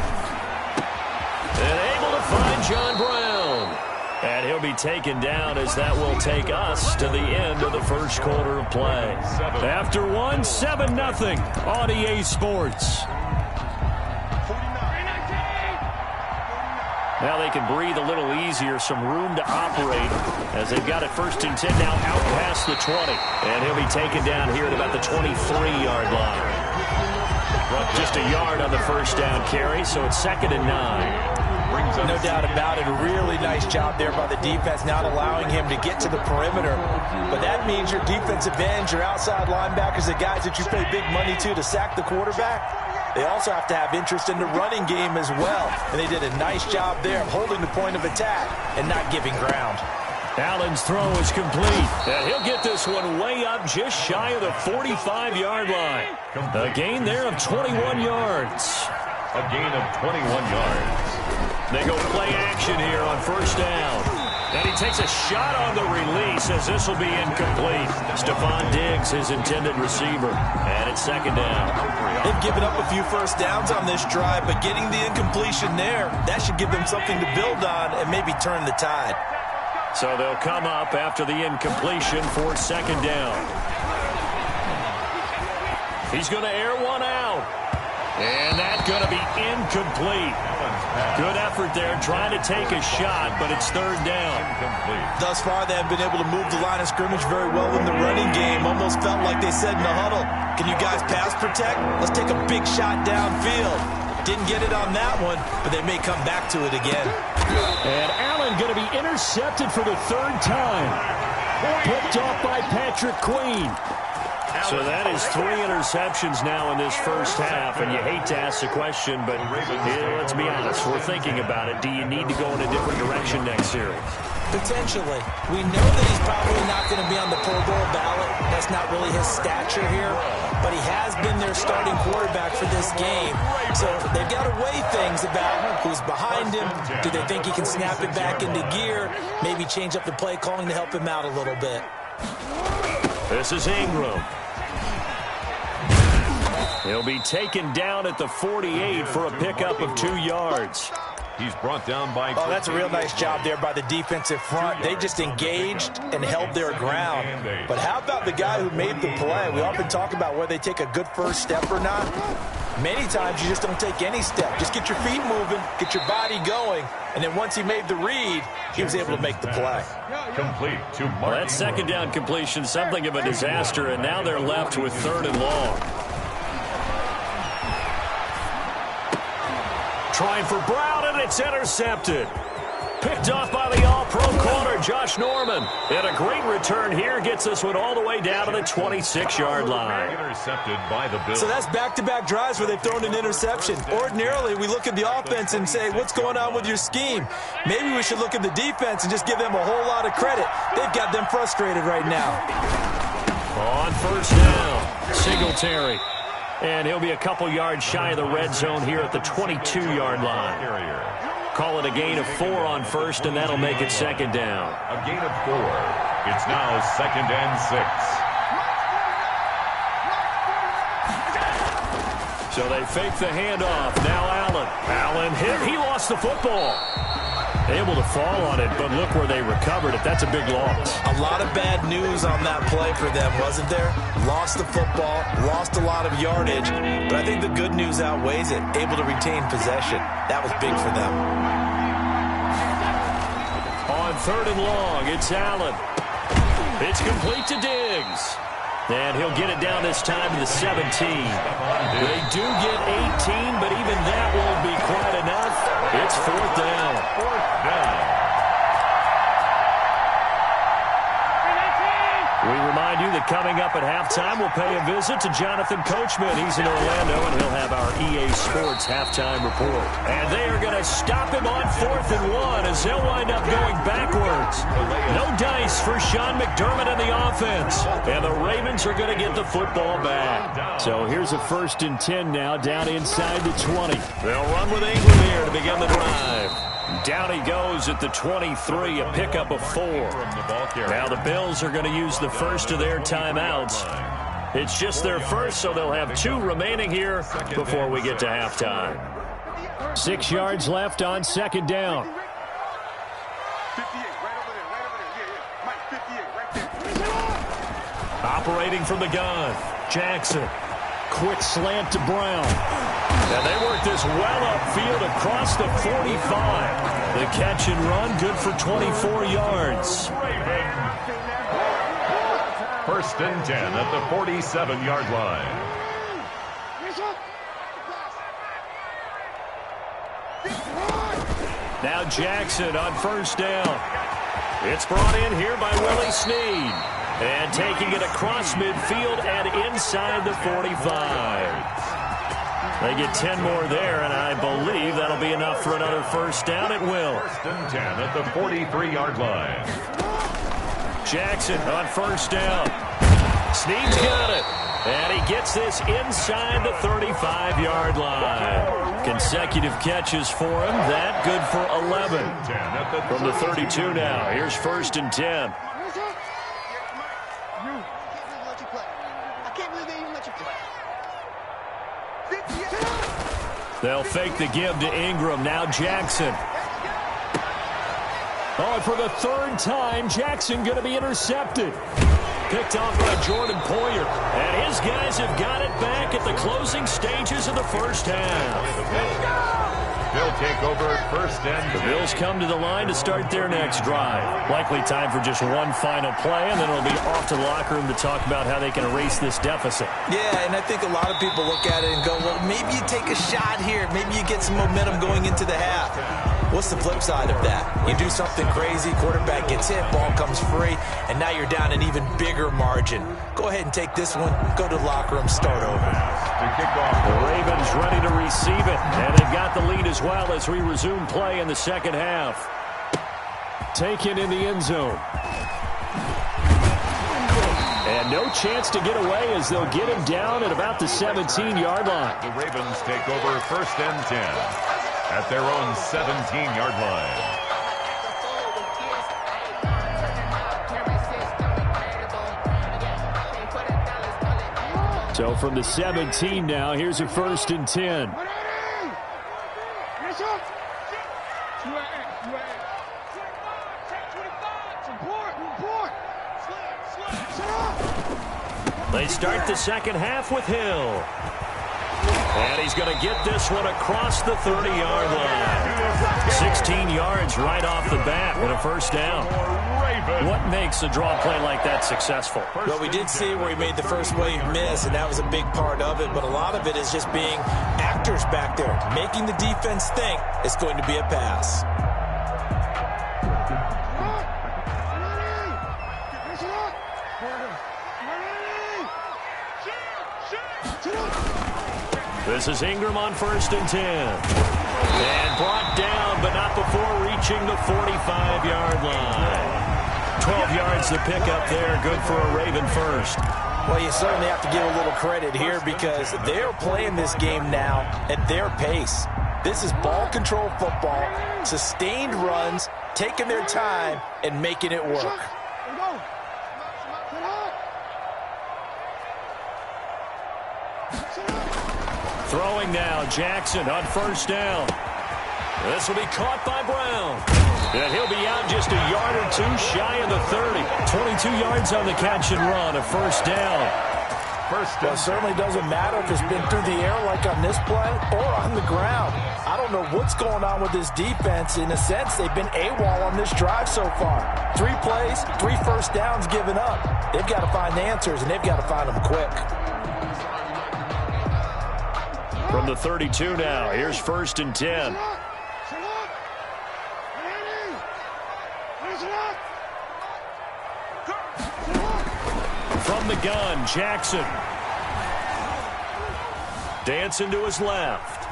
And able to find John Brown. And he'll be taken down as that will take us to the end of the first quarter of play. After one, 7-0 on EA Sports. Now they can breathe a little easier, some room to operate as they've got it 1st and 10 now out past the 20. And he'll be taken down here at about the 23-yard line. Just a yard on the first down carry, so it's 2nd and 9. No doubt about it. A really nice job there by the defense, not allowing him to get to the perimeter. But that means your defensive ends, your outside linebackers, the guys that you pay big money to sack the quarterback, they also have to have interest in the running game as well. And they did a nice job there of holding the point of attack and not giving ground. Allen's throw is complete. And he'll get this one way up just shy of the 45-yard line. A gain there of 21 yards. A gain of 21 yards. They go play action here on first down. And he takes a shot on the release as this will be incomplete. Stephon Diggs, his intended receiver. And it's 2nd down. They've given up a few first downs on this drive, but getting the incompletion there, that should give them something to build on and maybe turn the tide. So they'll come up after the incompletion for second down. He's going to air one out. And that's going to be incomplete. Good effort there trying to take a shot, but it's third down. Thus far, they have been able to move the line of scrimmage very well in the running game. Almost felt like they said in the huddle, can you guys pass protect? Let's take a big shot downfield. Didn't get it on that one, but they may come back to it again. And Allen going to be intercepted for the third time. Picked off by Patrick Queen. So that is 3 interceptions now in this first half, and you hate to ask the question, but let's be honest, we're thinking about it. Do you need to go in a different direction next series? Potentially. We know that he's probably not going to be on the Pro Bowl ballot. That's not really his stature here, but he has been their starting quarterback for this game. So they've got to weigh things about who's behind him. Do they think he can snap it back into gear? Maybe change up the play calling to help him out a little bit. This is Ingram. He'll be taken down at the 48 for a pickup of 2 yards. He's brought down by... Oh, that's a real nice job there by the defensive front. They just engaged and held their ground. But how about the guy who made the play? We often talk about whether they take a good first step or not. Many times you just don't take any step. Just get your feet moving, get your body going, and then once he made the read, he was able to make the play. Complete to Mark. Well, that second down completion, something of a disaster, and now they're left with 3rd and long. Trying for Brown, and it's intercepted. Picked off by the all-pro corner, Josh Norman. And a great return here gets this one all the way down to the 26-yard line. Intercepted by the Bills. So that's back-to-back drives where they've thrown an interception. Ordinarily, we look at the offense and say, what's going on with your scheme? Maybe we should look at the defense and just give them a whole lot of credit. They've got them frustrated right now. On first down, Singletary. And he'll be a couple yards shy of the red zone here at the 22-yard line. Call it a gain of 4 on first, and that'll make it second down. A gain of 4. It's now 2nd and 6. So they fake the handoff. Now Allen. Allen hit. He lost the football. Able to fall on it, but look where they recovered it. That's a big loss. A lot of bad news on that play for them, wasn't there? Lost the football, lost a lot of yardage, but I think the good news outweighs it. Able to retain possession. That was big for them. On 3rd and long, it's Allen. It's complete to Diggs. And he'll get it down this time to the 17. They do get 18, but even that won't be quite enough. It's 4th down. 4th down. We remind you that coming up at halftime, we'll pay a visit to Jonathan Coachman. He's in Orlando, and he'll have our EA Sports halftime report. And they are going to stop him on 4th and 1 as they'll wind up going backwards. No dice for Sean McDermott and the offense. And the Ravens are going to get the football back. So here's a 1st and 10 now, down inside the 20. They'll run with Ingram here to begin the drive. Down he goes at the 23, a pickup of 4. Now the Bills are going to use the first of their timeouts. It's just their first, so they'll have 2 remaining here before we get to halftime. 6 yards left on 2nd down. 58, right over there. Yeah. Mike, 58, right there. Operating from the gun, Jackson. Quick slant to Brown. And they work this well upfield across the 45. The catch and run, good for 24 yards. 1st and 10 at the 47-yard line. Now Jackson on 1st down. It's brought in here by Willie Snead. And taking it across midfield and inside the 45. They get 10 more there, and I believe that'll be enough for another 1st down. It will. 1st and 10 at the 43-yard line. Jackson on 1st down. Snead's got it. And he gets this inside the 35-yard line. Consecutive catches for him. That good for 11. From the 32 now. Here's 1st and 10. They'll fake the give to Ingram. Now Jackson. Oh, and for the third time, Jackson going to be intercepted. Picked off by Jordan Poyer. And his guys have got it back at the closing stages of the first half. They'll take over first and 10. The Bills come to the line to start their next drive. Likely time for just one final play, and then it'll be off to the locker room to talk about how they can erase this deficit. Yeah, and I think a lot of people look at it and go, well, maybe you take a shot here. Maybe you get some momentum going into the half. What's the flip side of that? You do something crazy, quarterback gets hit, ball comes free, and now you're down an even bigger margin. Go ahead and take this one, go to the locker room, start over. The Ravens ready to receive it, and they've got the lead as well as we resume play in the second half. Taken in the end zone. And no chance to get away as they'll get him down at about the 17-yard line. The Ravens take over first and 10 at their own 17-yard line. So from the 17 now, here's a first and 10. They start the second half with Hill. And he's going to get this one across the 30-yard line. 16 yards right off the bat and a first down. What makes a draw play like that successful? Well, we did see where he made the first wave miss, and that was a big part of it. But a lot of it is just being actors back there, making the defense think it's going to be a pass. This is Ingram on first and 10. And brought down, but not before reaching the 45-yard line. 12 yards to pick up there. Good for a Raven first. Well, you certainly have to give a little credit here because they're playing this game now at their pace. This is ball control football, sustained runs, taking their time, and making it work. Throwing now, Jackson on first down. This will be caught by Brown. And he'll be out just a yard or two shy of the 30. 22 yards on the catch and run, a first down. Well, it certainly doesn't matter if it's been through the air like on this play or on the ground. I don't know what's going on with this defense. In a sense, they've been AWOL on this drive so far. 3 plays, 3 first downs given up. They've got to find answers, and they've got to find them quick. From the 32 now, here's first and 10. From the gun, Jackson. Dancing to his left.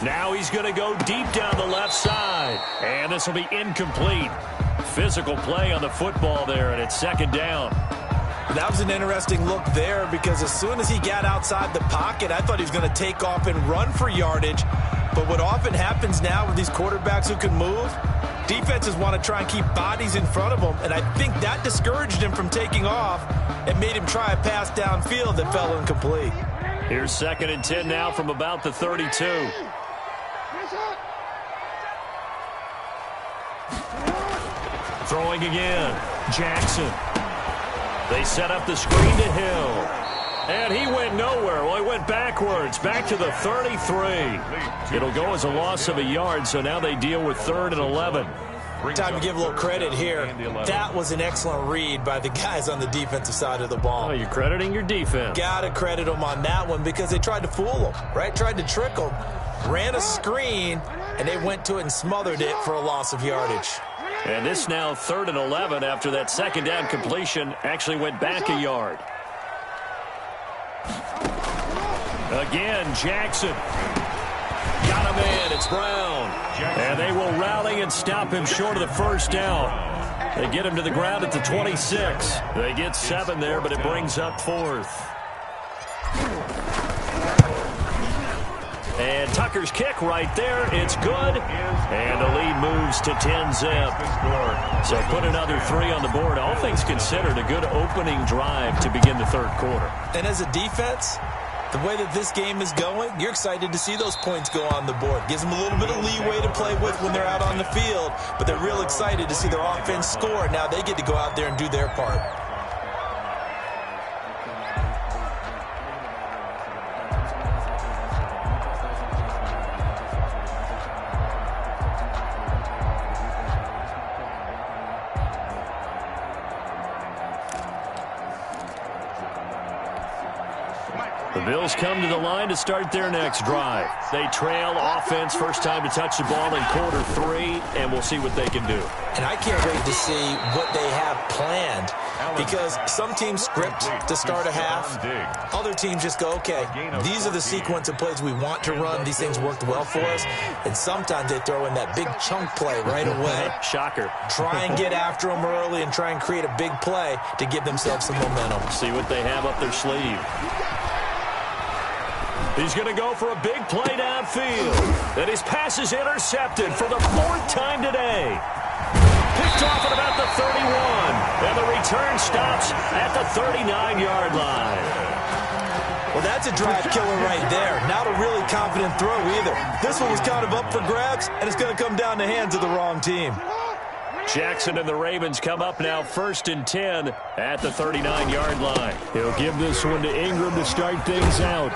Now he's going to go deep down the left side. And this will be incomplete. Physical play on the football there, and it's second down. That was an interesting look there because as soon as he got outside the pocket, I thought he was going to take off and run for yardage. But what often happens now with these quarterbacks who can move, defenses want to try and keep bodies in front of them, and I think that discouraged him from taking off and made him try a pass downfield that fell incomplete. Here's second and 10 now from about the 32. Throwing again, Jackson. They set up the screen to Hill. And he went nowhere. Well, he went backwards, back to the 33. It'll go as a loss of a yard, so now they deal with 3rd and 11. Time to give a little credit here. That was an excellent read by the guys on the defensive side of the ball. Oh, you're crediting your defense. Got to credit them on that one because they tried to fool them, right? Tried to trick them. Ran a screen, and they went to it and smothered it for a loss of yardage. And this now 3rd and 11 after that second down completion actually went back a yard. Again, Jackson. Got him in. It's Brown. And they will rally and stop him short of the first down. They get him to the ground at the 26. They get 7 there, but it brings up 4th. And Tucker's kick right there. It's good. And the lead moves to 10-zip. So put another 3 on the board. All things considered, a good opening drive to begin the 3rd quarter. And as a defense, The way that this game is going, you're excited to see those points go on the board. Gives them a little bit of leeway to play with when they're out on the field, but they're real excited to see their offense score. Now they get to go out there and do their part. The Bills come to the line to start their next drive. They trail offense, first time to touch the ball in quarter 3, and we'll see what they can do. And I can't wait to see what they have planned, because some teams script to start a half. Other teams just go, okay, these are the sequence of plays we want to run. These things worked well for us. And sometimes they throw in that big chunk play right away. Shocker. Try and get after them early and try and create a big play to give themselves some momentum. See what they have up their sleeve. He's going to go for a big play downfield. And his pass is intercepted for the 4th time today. Picked off at about the 31. And the return stops at the 39-yard line. Well, that's a drive killer right there. Not a really confident throw either. This one was kind of up for grabs, and it's going to come down the hands of the wrong team. Jackson and the Ravens come up now 1st and 10 at the 39-yard line. He'll give this one to Ingram to start things out.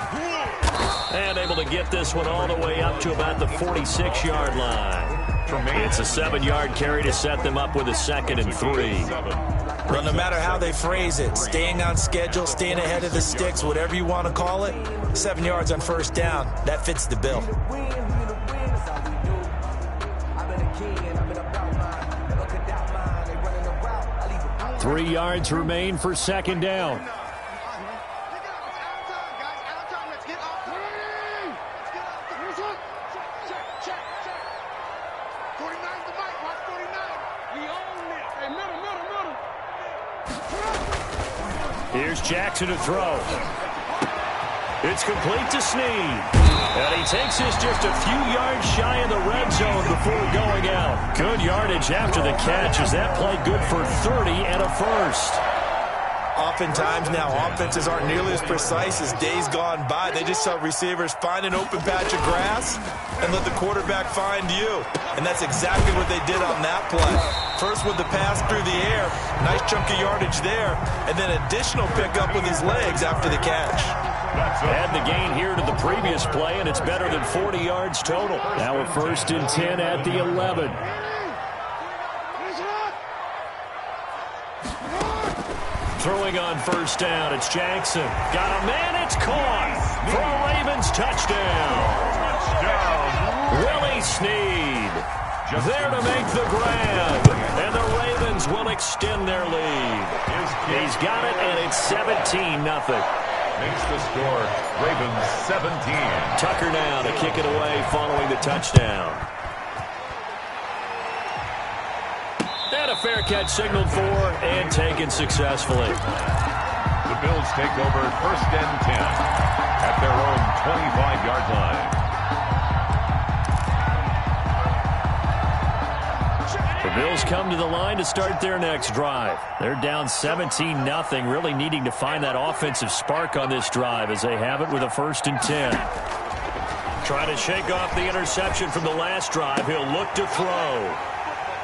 And able to get this one all the way up to about the 46-yard line. It's a 7-yard carry to set them up with a 2nd and 3. Well, no matter how they phrase it, staying on schedule, staying ahead of the sticks, whatever you want to call it, 7 yards on first down, that fits the bill. 3 yards remain for 2nd down. Here's Jackson to throw. It's complete to Snead. And he takes this just a few yards shy of the red zone before going out. Good yardage after the catch as that play good for 30 and a first. Oftentimes now, offenses aren't nearly as precise as days gone by. They just tell receivers, find an open patch of grass and let the quarterback find you. And that's exactly what they did on that play. First with the pass through the air, nice chunk of yardage there, and then additional pickup with his legs after the catch. Add the gain here to the previous play, and it's better than 40 yards total. Now a 1st and 10 at the 11. Throwing on first down, it's Jackson. Got a man, it's caught for a Ravens touchdown. Willie Snead there to make the grab, and the Ravens will extend their lead. He's got it, and it's 17-0. Makes the score Ravens 17. Tucker now to kick it away following the touchdown. And a fair catch signaled for and taken successfully. The Bills take over 1st and 10 at their own 25-yard line. The Bills come to the line to start their next drive. They're down 17-0, really needing to find that offensive spark on this drive as they have it with a 1st and 10. Trying to shake off the interception from the last drive. He'll look to throw.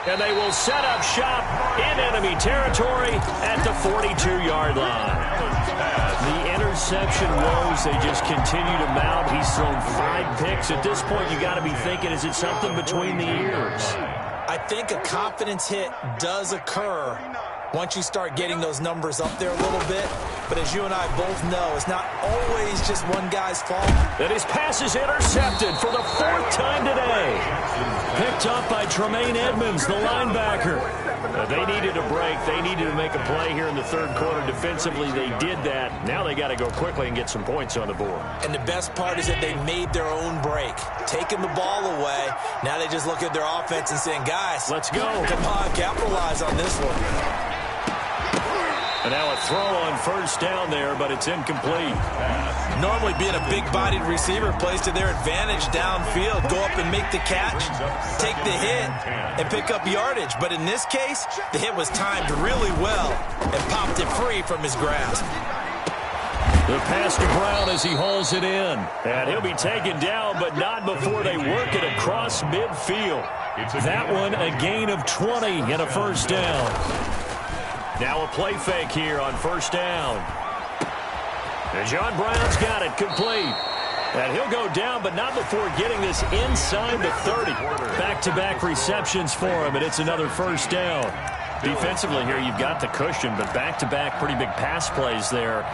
And they will set up shop in enemy territory at the 42-yard line. The interception woes, they just continue to mount. He's thrown 5 picks. At this point, you got to be thinking, is it something between the ears? I think a confidence hit does occur once you start getting those numbers up there a little bit. But as you and I both know, it's not always just one guy's fault. And his pass is intercepted for the 4th time today. Picked up by Tremaine Edmonds, the linebacker. They needed a break. They needed to make a play here in the 3rd quarter. Defensively, they did that. Now they got to go quickly and get some points on the board. And the best part is that they made their own break. Taking the ball away. Now they just look at their offense and saying, guys, let's go. Come on, capitalize on this one. And now a throw on first down there, but it's incomplete. Normally being a big-bodied receiver plays to their advantage downfield. Go up and make the catch, take the hit, and pick up yardage. But in this case, the hit was timed really well and popped it free from his grasp. The pass to Brown as he hauls it in. And he'll be taken down, but not before they work it across midfield. That one a gain of 20 and a first down. Now a play fake here on first down. And John Brown's got it complete. And he'll go down, but not before getting this inside the 30. Back-to-back receptions for him, and it's another first down. Defensively here, you've got the cushion, but back-to-back pretty big pass plays there.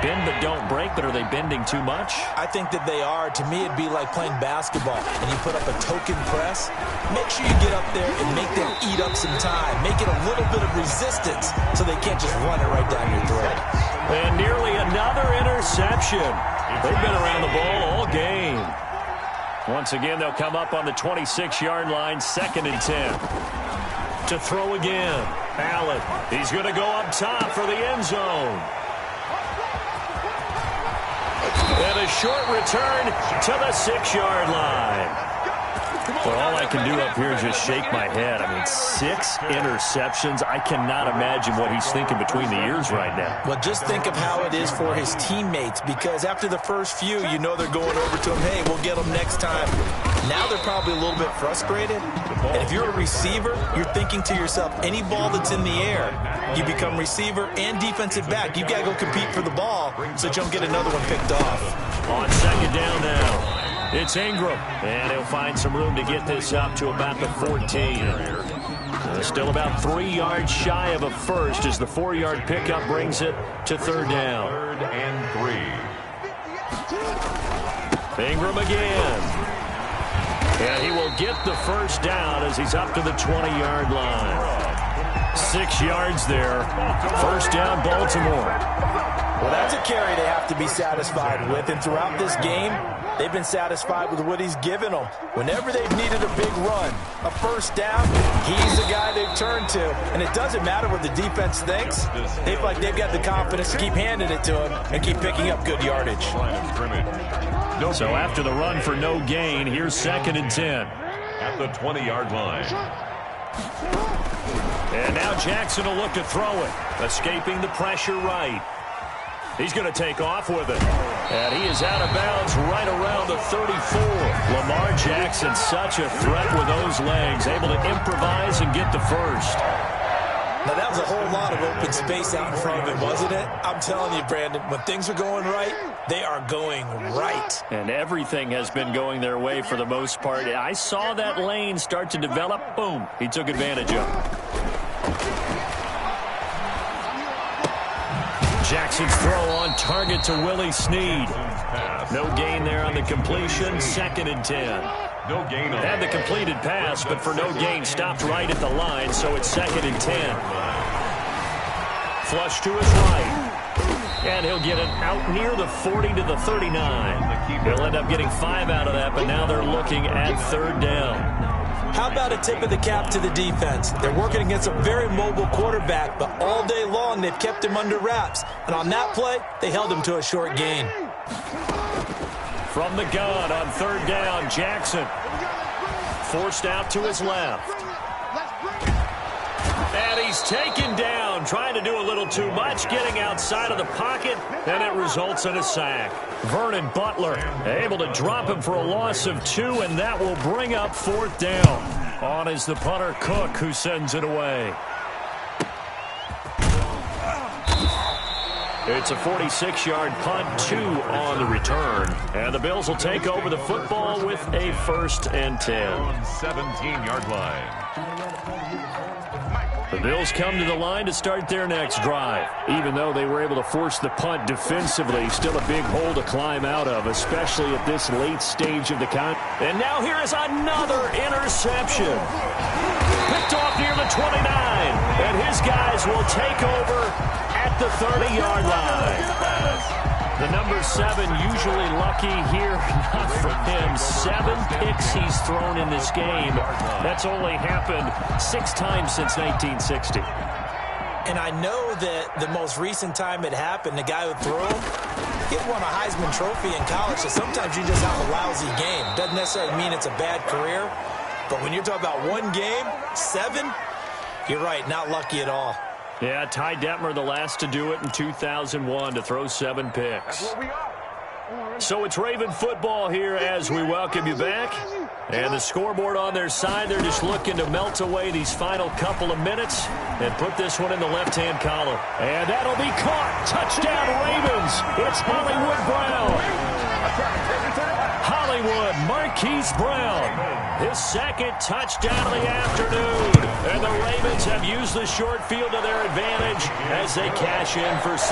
Bend but don't break, but are they bending too much? I think that they are. To me, it'd be like playing basketball, and you put up a token press. Make sure you get up there and make them eat up some time. Make it a little bit of resistance so they can't just run it right down your throat. And nearly another interception. They've been around the ball all game. Once again, they'll come up on the 26-yard line, 2nd and 10. To throw again. Allen, he's going to go up top for the end zone. And a short return to the 6-yard line. Well, all I can do up here is just shake my head. I mean, 6 interceptions. I cannot imagine what he's thinking between the ears right now. Well, just think of how it is for his teammates, because after the first few, you know they're going over to him, hey, we'll get them next time. Now they're probably a little bit frustrated. And if you're a receiver, you're thinking to yourself, any ball that's in the air, you become receiver and defensive back. You've got to go compete for the ball so that you don't get another one picked off. On 2nd down now. It's Ingram, and he'll find some room to get this up to about the 14. Still about 3 yards shy of a first as the 4-yard pickup brings it to 3rd down. 3rd and 3. Ingram again. And he will get the first down as he's up to the 20-yard line. 6 yards there. First down, Baltimore. Well, that's a carry they have to be satisfied with, and throughout this game, they've been satisfied with what he's given them. Whenever they've needed a big run, a first down, he's the guy they've turned to. And it doesn't matter what the defense thinks. They feel like they've got the confidence to keep handing it to him and keep picking up good yardage. So after the run for no gain, here's 2nd and 10. At the 20-yard line. And now Jackson will look to throw it. Escaping the pressure right. He's going to take off with it. And he is out of bounds right around the 34. Lamar Jackson, such a threat with those legs, able to improvise and get the first. Now, that was a whole lot of open space out in front of him, wasn't it? I'm telling you, Brandon, when things are going right, they are going right. And everything has been going their way for the most part. I saw that lane start to develop. Boom. He took advantage of it. Jackson's throw on target to Willie Snead. No gain there on the completion. 2nd and 10. No gain on Had the completed pass, but for no gain, stopped right at the line, so it's 2nd and 10. Flush to his right. And he'll get it out near the 40 to the 39. He'll end up getting 5 out of that, but now they're looking at 3rd down. How about a tip of the cap to the defense? They're working against a very mobile quarterback, but all day long they've kept him under wraps. And on that play, they held him to a short gain. From the gun on 3rd down, Jackson. Forced out to his left. And he's taken down, trying to do a little too much, getting outside of the pocket, and it results in a sack. Vernon Butler able to drop him for a loss of 2, and that will bring up 4th down. On is the punter, Cook, who sends it away. It's a 46-yard punt, 2 on the return. And the Bills will take over the football with a 1st and 10. On 17-yard line. The Bills come to the line to start their next drive. Even though they were able to force the punt defensively, still a big hole to climb out of, especially at this late stage of the count. And now here is another interception. Picked off near the 29. And his guys will take over at the 30-yard line. The number 7 usually lucky here, not for him. 7 picks he's thrown in this game. That's only happened 6 times since 1960. And I know that the most recent time it happened, the guy who threw him, he won a Heisman Trophy in college, so sometimes you just have a lousy game. Doesn't necessarily mean it's a bad career, but when you're talking about one game, 7, you're right, not lucky at all. Yeah, Ty Detmer, the last to do it in 2001, to throw 7 picks. So it's Raven football here as we welcome you back. And the scoreboard on their side, they're just looking to melt away these final couple of minutes and put this one in the left-hand column. And that'll be caught. Touchdown, Ravens. It's Hollywood Brown. Hollywood Marquise Brown. His second touchdown of the afternoon. And the Ravens have used the short field to their advantage as they cash in for 6.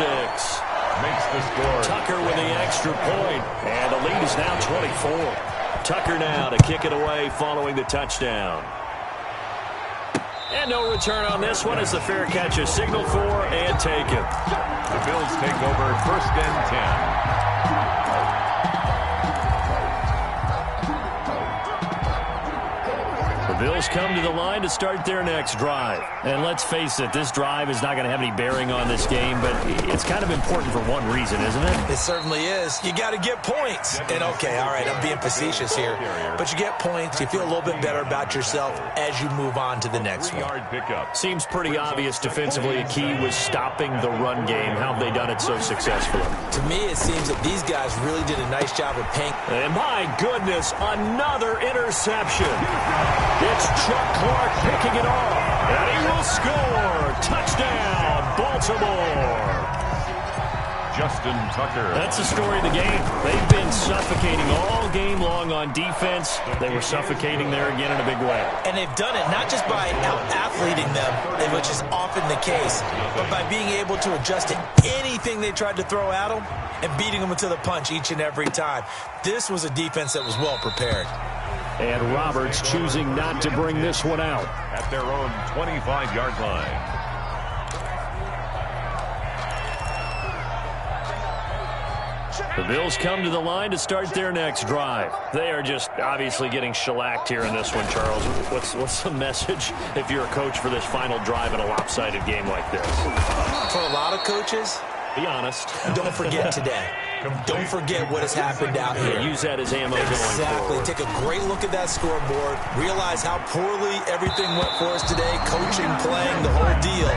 Makes the score. Tucker with the extra point. And the lead is now 24. Tucker now to kick it away following the touchdown. And no return on this one as the fair catch is signaled for and taken. The Bills take over 1st and 10. The Bills come to the line to start their next drive. And let's face it, this drive is not going to have any bearing on this game, but it's kind of important for one reason, isn't it? It certainly is. You got to get points. And okay, all right, I'm being facetious here, but you get points, you feel a little bit better about yourself as you move on to the next one. Seems pretty obvious defensively a key was stopping the run game. How have they done it so successfully? To me, it seems that these guys really did a nice job of paying. And my goodness, another interception. It's Chuck Clark picking it off, and he will score. Touchdown, Baltimore. Justin Tucker. That's the story of the game. They've been suffocating all game long on defense. They were suffocating there again in a big way. And they've done it not just by out-athleting them, which is often the case, but by being able to adjust to anything they tried to throw at them and beating them to the punch each and every time. This was a defense that was well prepared. And Roberts choosing not to bring this one out. At their own 25-yard line. The Bills come to the line to start their next drive. They are just obviously getting shellacked here in this one, Charles. What's the message if you're a coach for this final drive in a lopsided game like this? For a lot of coaches, be honest. Don't forget today. Don't forget what has happened out here. Use that as ammo going forward. Take a great look at that scoreboard. Realize how poorly everything went for us today. Coaching, playing, the whole deal.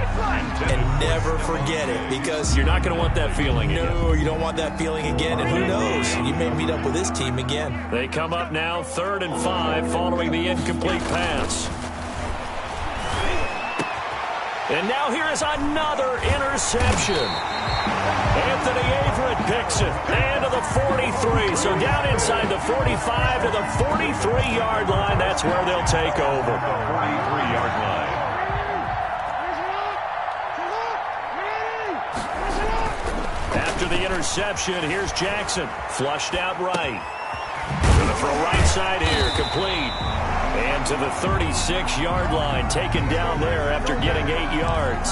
And never forget it, because you're not going to want that feeling again. No, you don't want that feeling again. And who knows? You may meet up with this team again. They come up now 3rd and 5 following the incomplete pass. And now here is another interception. Anthony Averett picks it. And to the 43. So down inside the 45 to the 43-yard line. That's where they'll take over. 43-yard line. After the interception, here's Jackson. Flushed out right. Going to throw right side here. Complete. And to the 36-yard line. Taken down there after getting 8 yards.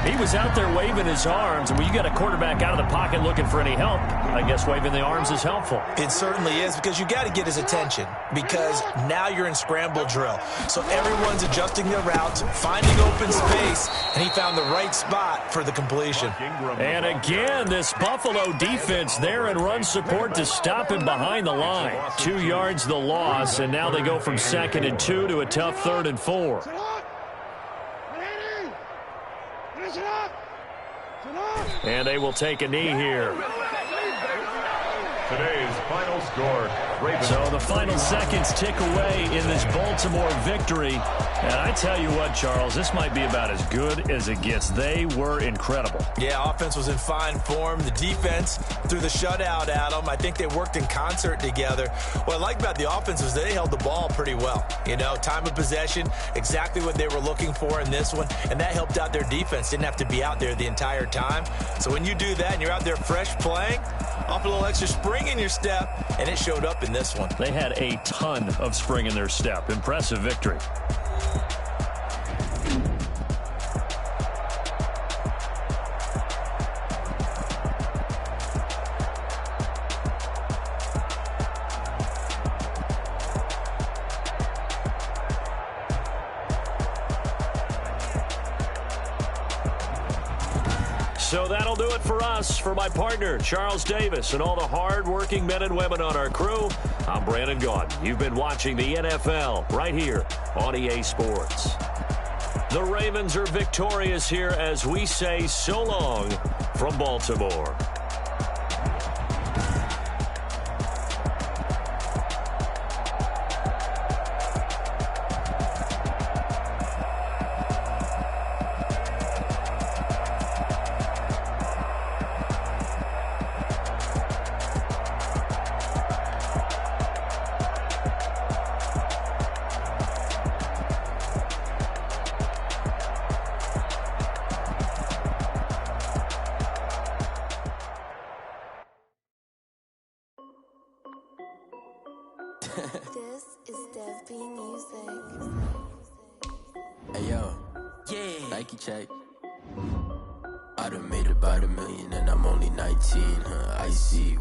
He was out there waving his arms, and when you got a quarterback out of the pocket looking for any help, I guess waving the arms is helpful. It certainly is, because you got to get his attention, because now you're in scramble drill. So everyone's adjusting their routes, finding open space, and he found the right spot for the completion. And again, this Buffalo defense there in run support to stop him behind the line. 2 yards the loss, and now they go from 2nd and 2 to a tough 3rd and 4. And they will take a knee here. Today's final score. Ravens. So the final seconds tick away in this Baltimore victory. And I tell you what, Charles, this might be about as good as it gets. They were incredible. Yeah, offense was in fine form. The defense threw the shutout at them. I think they worked in concert together. What I like about the offense was they held the ball pretty well. You know, time of possession, exactly what they were looking for in this one. And that helped out their defense. Didn't have to be out there the entire time. So when you do that and you're out there fresh playing, off a little extra spring in your step, and it showed up in this one. They had a ton of spring in their step. Impressive victory. So that'll do it for us. For my partner, Charles Davis, and all the hard-working men and women on our crew, I'm Brandon Gaudin. You've been watching the NFL right here on EA Sports. The Ravens are victorious here as we say so long from Baltimore. This is Dev B Music. Hey yo, yeah, Nike check. I done made about $1 million and I'm only 19, huh? I see.